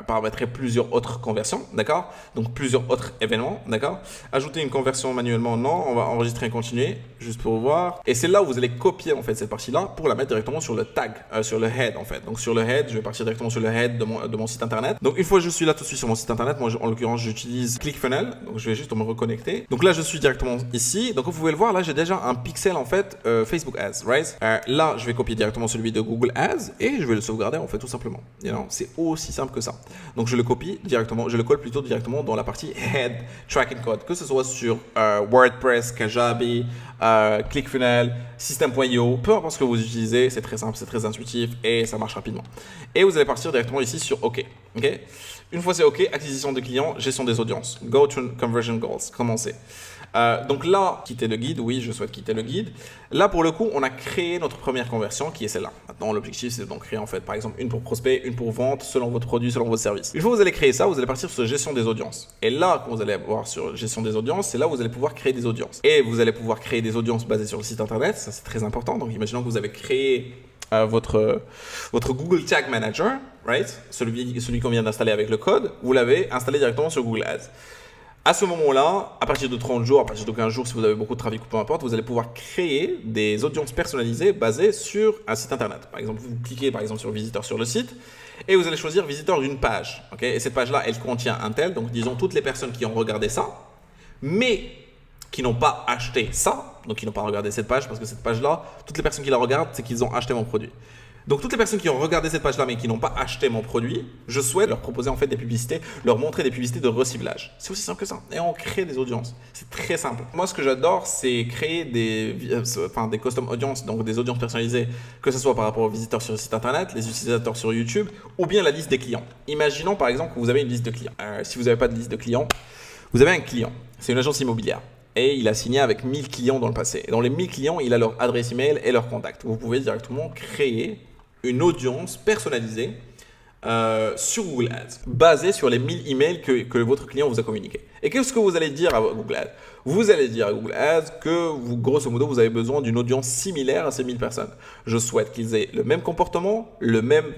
paramétrer plusieurs autres conversions, d'accord? Donc plusieurs autres événements, d'accord? Ajouter une conversion manuellement, non. On va enregistrer et continuer, juste pour voir. Et c'est là où vous allez copier en fait cette partie-là pour la mettre directement sur le tag, sur le head en fait. Donc sur le head, je vais partir directement sur le head de mon site internet. Donc une fois que je suis là tout de suite sur mon site internet, moi en l'occurrence j'utilise ClickFunnels. Donc je vais juste me reconnecter. Donc là je suis directement ici. Donc vous pouvez le voir, là j'ai déjà un pixel en fait Facebook Ads, right? Là je vais copier directement celui de Google Ads et je vais le sauvegarder en fait tout simplement. C'est aussi simple que ça. Donc je le copie directement, je le colle plutôt directement dans la partie head tracking code, que ce soit sur WordPress, Kajabi, ClickFunnels, System.io, peu importe ce que vous utilisez, c'est très simple, c'est très intuitif et ça marche rapidement. Et vous allez partir directement ici sur OK. OK. Une fois c'est OK, acquisition de clients, gestion des audiences, Go to Conversion Goals, commencer. Donc là, quitter le guide, oui, je souhaite quitter le guide. Là, pour le coup, on a créé notre première conversion qui est celle-là. Maintenant, l'objectif, c'est d'en créer en fait, par exemple, une pour prospect, une pour vente, selon votre produit, selon votre service. Une fois que vous allez créer ça, vous allez partir sur gestion des audiences. Et là, quand vous allez voir sur gestion des audiences, c'est là où vous allez pouvoir créer des audiences. Et vous allez pouvoir créer des audiences basées sur le site internet, ça c'est très important. Donc, imaginons que vous avez créé votre Google Tag Manager, right? Celui qu'on vient d'installer avec le code, vous l'avez installé directement sur Google Ads. À ce moment-là, à partir de 30 jours, à partir de 15 jours, si vous avez beaucoup de trafic ou peu importe, vous allez pouvoir créer des audiences personnalisées basées sur un site internet. Par exemple, vous cliquez par exemple sur visiteur sur le site et vous allez choisir visiteur d'une page. Okay, et cette page-là, elle contient un tel, donc disons toutes les personnes qui ont regardé ça. Mais qui n'ont pas acheté ça, donc qui n'ont pas regardé cette page, parce que cette page-là, toutes les personnes qui la regardent, c'est qu'ils ont acheté mon produit. Donc toutes les personnes qui ont regardé cette page-là mais qui n'ont pas acheté mon produit, je souhaite leur proposer en fait des publicités, leur montrer des publicités de reciblage. C'est aussi simple que ça. Et on crée des audiences. C'est très simple. Moi, ce que j'adore, c'est créer des custom audiences, donc des audiences personnalisées, que ce soit par rapport aux visiteurs sur le site internet, les utilisateurs sur YouTube, ou bien la liste des clients. Imaginons par exemple que vous avez une liste de clients. Si vous n'avez pas de liste de clients, vous avez un client. C'est une agence immobilière. Et il a signé avec 1000 clients dans le passé. Et dans les 1000 clients, il a leur adresse email et leur contact. Vous pouvez directement créer une audience personnalisée sur Google Ads, basée sur les 1000 emails que votre client vous a communiqués. Et qu'est-ce que vous allez dire à Google Ads? Vous allez dire à Google Ads que vous, grosso modo, vous avez besoin d'une audience similaire à ces 1000 personnes. Je souhaite qu'ils aient le même comportement, les mêmes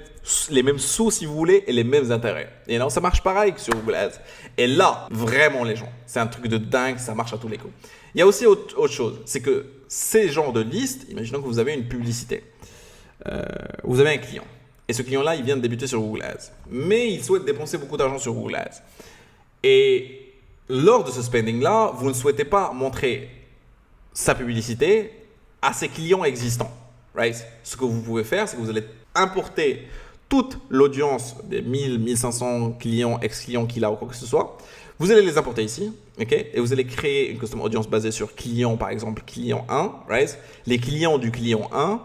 sous si vous voulez, et les mêmes intérêts. Et là, ça marche pareil que sur Google Ads. Et là, vraiment les gens, c'est un truc de dingue, ça marche à tous les coups. Il y a aussi autre chose, c'est que ces genres de listes, imaginons que vous avez une publicité. Vous avez un client et ce client-là, il vient de débuter sur Google Ads, mais il souhaite dépenser beaucoup d'argent sur Google Ads. Et lors de ce spending-là, vous ne souhaitez pas montrer sa publicité à ses clients existants. Right? Ce que vous pouvez faire, c'est que vous allez importer toute l'audience des 1000, 1500 clients, ex-clients qu'il a ou quoi que ce soit. Vous allez les importer ici, ok? Et vous allez créer une custom audience basée sur client, par exemple, client 1, right? Les clients du client 1.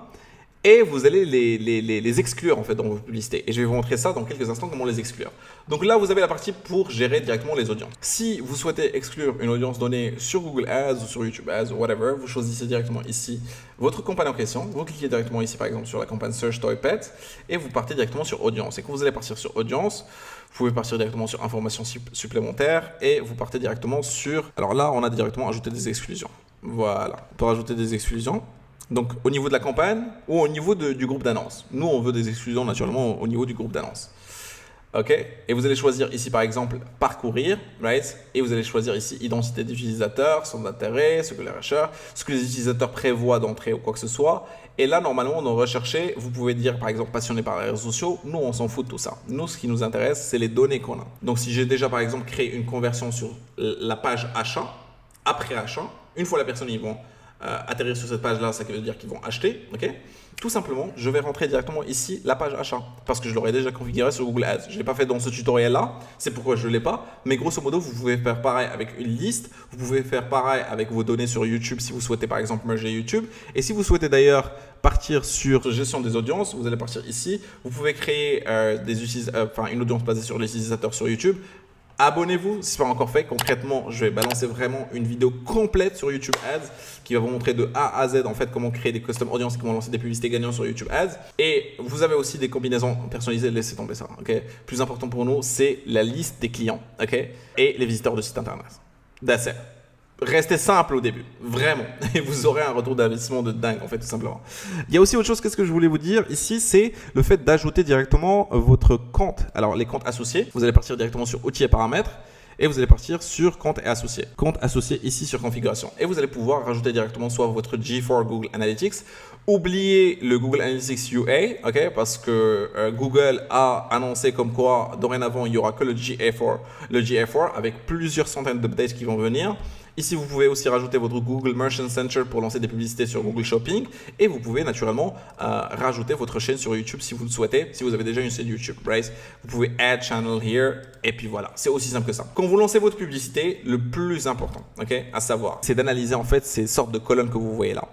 Et vous allez les exclure en fait dans vos publicités. Et je vais vous montrer ça dans quelques instants, comment les exclure. Donc là, vous avez la partie pour gérer directement les audiences. Si vous souhaitez exclure une audience donnée sur Google Ads ou sur YouTube Ads ou whatever, vous choisissez directement ici votre campagne en question. Vous cliquez directement ici par exemple sur la campagne Search Toy Pet et vous partez directement sur Audience. Et quand vous allez partir sur Audience, vous pouvez partir directement sur Informations supplémentaires et vous partez directement sur... Alors là, on a directement ajouté des exclusions. Voilà, on peut rajouter des exclusions. Donc au niveau de la campagne ou au niveau du groupe d'annonces. Nous, on veut des exclusions naturellement au niveau du groupe d'annonces. Ok? Et vous allez choisir ici par exemple parcourir, right? Et vous allez choisir ici identité d'utilisateur, son intérêt, ce que les recherches, ce que les utilisateurs prévoient d'entrer ou quoi que ce soit. Et là, normalement, dans rechercher, vous pouvez dire par exemple passionné par les réseaux sociaux. Nous, on s'en fout de tout ça. Nous, ce qui nous intéresse, c'est les données qu'on a. Donc si j'ai déjà par exemple créé une conversion sur la page achat, après achat, une fois la personne y vont atterrir sur cette page-là, ça veut dire qu'ils vont acheter, ok? Tout simplement, je vais rentrer directement ici la page achat parce que je l'aurais déjà configuré sur Google Ads. Je ne l'ai pas fait dans ce tutoriel-là, c'est pourquoi je ne l'ai pas. Mais grosso modo, vous pouvez faire pareil avec une liste. Vous pouvez faire pareil avec vos données sur YouTube si vous souhaitez par exemple merger YouTube. Et si vous souhaitez d'ailleurs partir sur gestion des audiences, vous allez partir ici. Vous pouvez créer une audience basée sur les utilisateurs sur YouTube. Abonnez-vous si ce n'est pas encore fait. Concrètement, je vais balancer vraiment une vidéo complète sur YouTube Ads qui va vous montrer de A à Z en fait comment créer des custom audiences et comment lancer des publicités gagnantes sur YouTube Ads. Et vous avez aussi des combinaisons personnalisées. Laissez tomber ça. Ok. Plus important pour nous, c'est la liste des clients, ok, et les visiteurs de site internet. That's it. Restez simple au début, vraiment, et vous aurez un retour d'investissement de dingue en fait, tout simplement. Il y a aussi autre chose, qu'est-ce que je voulais vous dire ici, c'est le fait d'ajouter directement votre compte. Alors les comptes associés, vous allez partir directement sur outils et paramètres et vous allez partir sur compte et associé. Compte associé ici sur configuration et vous allez pouvoir rajouter directement soit votre G4 Google Analytics. Oubliez le Google Analytics UA, ok, parce que Google a annoncé comme quoi dorénavant il n'y aura que le GA4 avec plusieurs centaines d'updates qui vont venir. Ici, vous pouvez aussi rajouter votre Google Merchant Center pour lancer des publicités sur Google Shopping. Et vous pouvez naturellement rajouter votre chaîne sur YouTube si vous le souhaitez, si vous avez déjà une chaîne YouTube. Right? Vous pouvez Add Channel here. Et puis voilà, c'est aussi simple que ça. Quand vous lancez votre publicité, le plus important, ok, à savoir, c'est d'analyser en fait ces sortes de colonnes que vous voyez là.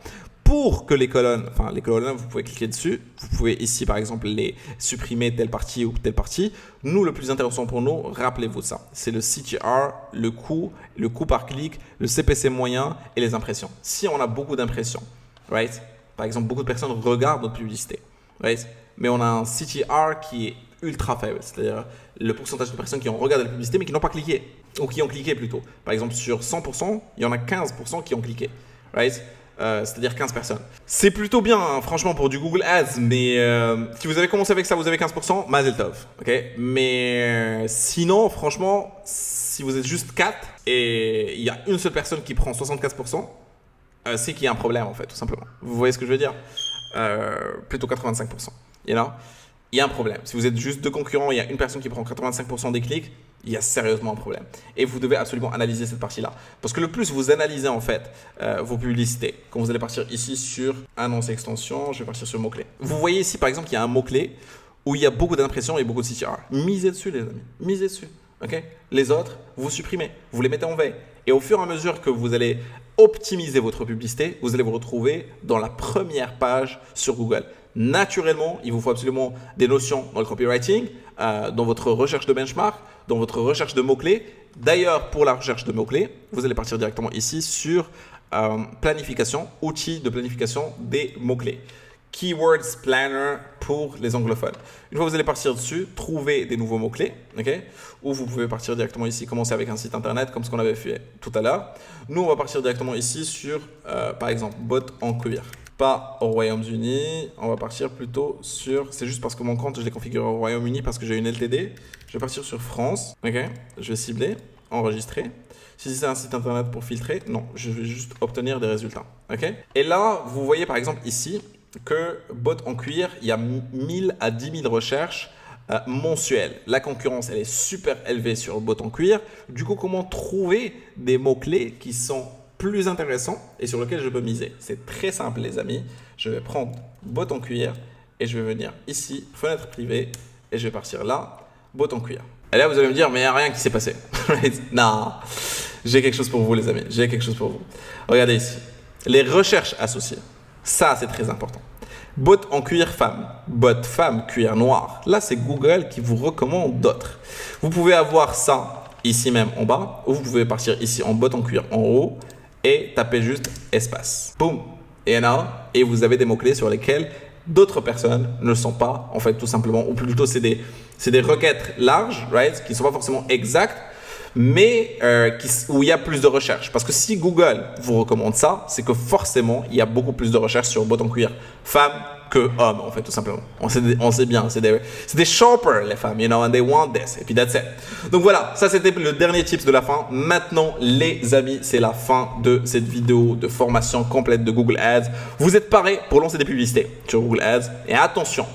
Pour que les colonnes, vous pouvez cliquer dessus. Vous pouvez ici, par exemple, les supprimer telle partie ou telle partie. Nous, le plus intéressant pour nous, rappelez-vous ça. C'est le CTR, le coût par clic, le CPC moyen et les impressions. Si on a beaucoup d'impressions, right? Par exemple, beaucoup de personnes regardent notre publicité, right? Mais on a un CTR qui est ultra faible. C'est-à-dire le pourcentage de personnes qui ont regardé la publicité mais qui n'ont pas cliqué. Ou qui ont cliqué plutôt. Par exemple, sur 100%, il y en a 15% qui ont cliqué, right? C'est-à-dire 15 personnes. C'est plutôt bien, hein, franchement, pour du Google Ads, mais si vous avez commencé avec ça, vous avez 15%, Mazel Tov, ok? Mais sinon, franchement, si vous êtes juste 4 et il y a une seule personne qui prend 75%, c'est qu'il y a un problème, en fait, tout simplement. Vous voyez ce que je veux dire? Plutôt 85%, you know? il y a un problème. Si vous êtes juste deux concurrents, il y a une personne qui prend 85% des clics, il y a sérieusement un problème. Et vous devez absolument analyser cette partie-là. Parce que le plus vous analysez en fait vos publicités, quand vous allez partir ici sur annonce extension, je vais partir sur mots-clés. Vous voyez ici par exemple qu'il y a un mot-clé où il y a beaucoup d'impressions et beaucoup de CTR. Misez dessus les amis, misez dessus. Okay? Les autres, vous supprimez, vous les mettez en veille. Et au fur et à mesure que vous allez optimiser votre publicité, vous allez vous retrouver dans la première page sur Google. Naturellement, il vous faut absolument des notions dans le copywriting, dans votre recherche de benchmark, dans votre recherche de mots-clés. D'ailleurs, pour la recherche de mots-clés, vous allez partir directement ici sur planification, outils de planification des mots-clés. Keywords Planner pour les anglophones. Une fois que vous allez partir dessus, trouver des nouveaux mots-clés, okay? Ou vous pouvez partir directement ici, commencer avec un site internet comme ce qu'on avait fait tout à l'heure. Nous, on va partir directement ici sur, par exemple, bottes en cuir. Pas au Royaume-Uni, on va partir plutôt sur, c'est juste parce que mon compte, je l'ai configuré au Royaume-Uni parce que j'ai une LTD. Je vais partir sur France, ok? Je vais cibler, enregistrer. Si c'est un site internet pour filtrer, non, je vais juste obtenir des résultats, ok? Et là, vous voyez par exemple ici, que bottes en cuir, il y a 1000 à 10 000 recherches mensuelles. La concurrence, elle est super élevée sur bottes en cuir. Du coup, comment trouver des mots-clés qui sont plus intéressants et sur lesquels je peux miser? C'est très simple, les amis. Je vais prendre bottes en cuir et je vais venir ici, fenêtre privée, et je vais partir là, bottes en cuir. Et là, vous allez me dire, mais il n'y a rien qui s'est passé. Non, j'ai quelque chose pour vous, les amis. J'ai quelque chose pour vous. Regardez ici. Les recherches associées. Ça, c'est très important. Bottes en cuir femme, bottes femme cuir noir. Là, c'est Google qui vous recommande d'autres. Vous pouvez avoir ça ici même en bas, ou vous pouvez partir ici en bottes en cuir en haut et taper juste espace. Boum. Et là, et vous avez des mots-clés sur lesquels d'autres personnes ne sont pas, en fait, tout simplement, ou plutôt c'est des requêtes larges, right, qui ne sont pas forcément exactes, mais où il y a plus de recherches. Parce que si Google vous recommande ça, c'est que forcément, il y a beaucoup plus de recherches sur bottes en cuir femmes que hommes, en fait, tout simplement. On sait bien, c'est des shoppers, les femmes, you know, and they want this, et puis that's it. Donc voilà, ça c'était le dernier tips de la fin. Maintenant, les amis, c'est la fin de cette vidéo de formation complète de Google Ads. Vous êtes parés pour lancer des publicités sur Google Ads, et attention,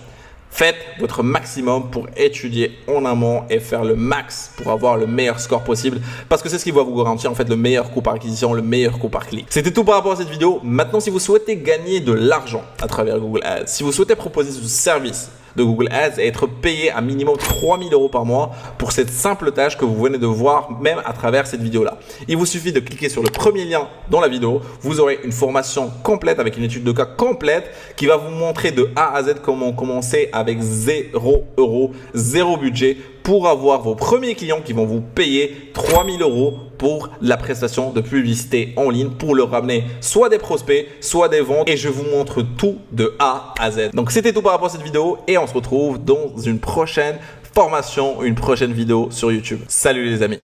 faites votre maximum pour étudier en amont et faire le max pour avoir le meilleur score possible parce que c'est ce qui va vous garantir en fait le meilleur coût par acquisition, le meilleur coût par clic. C'était tout par rapport à cette vidéo. Maintenant, si vous souhaitez gagner de l'argent à travers Google Ads, si vous souhaitez proposer ce service de Google Ads et être payé à minimum 3 000 € par mois pour cette simple tâche que vous venez de voir même à travers cette vidéo-là. Il vous suffit de cliquer sur le premier lien dans la vidéo. Vous aurez une formation complète avec une étude de cas complète qui va vous montrer de A à Z comment commencer avec 0 €, 0 budget pour avoir vos premiers clients qui vont vous payer 3 000 € pour la prestation de publicité en ligne pour leur ramener soit des prospects, soit des ventes et je vous montre tout de A à Z. Donc c'était tout par rapport à cette vidéo et on se retrouve dans une prochaine formation, une prochaine vidéo sur YouTube. Salut les amis.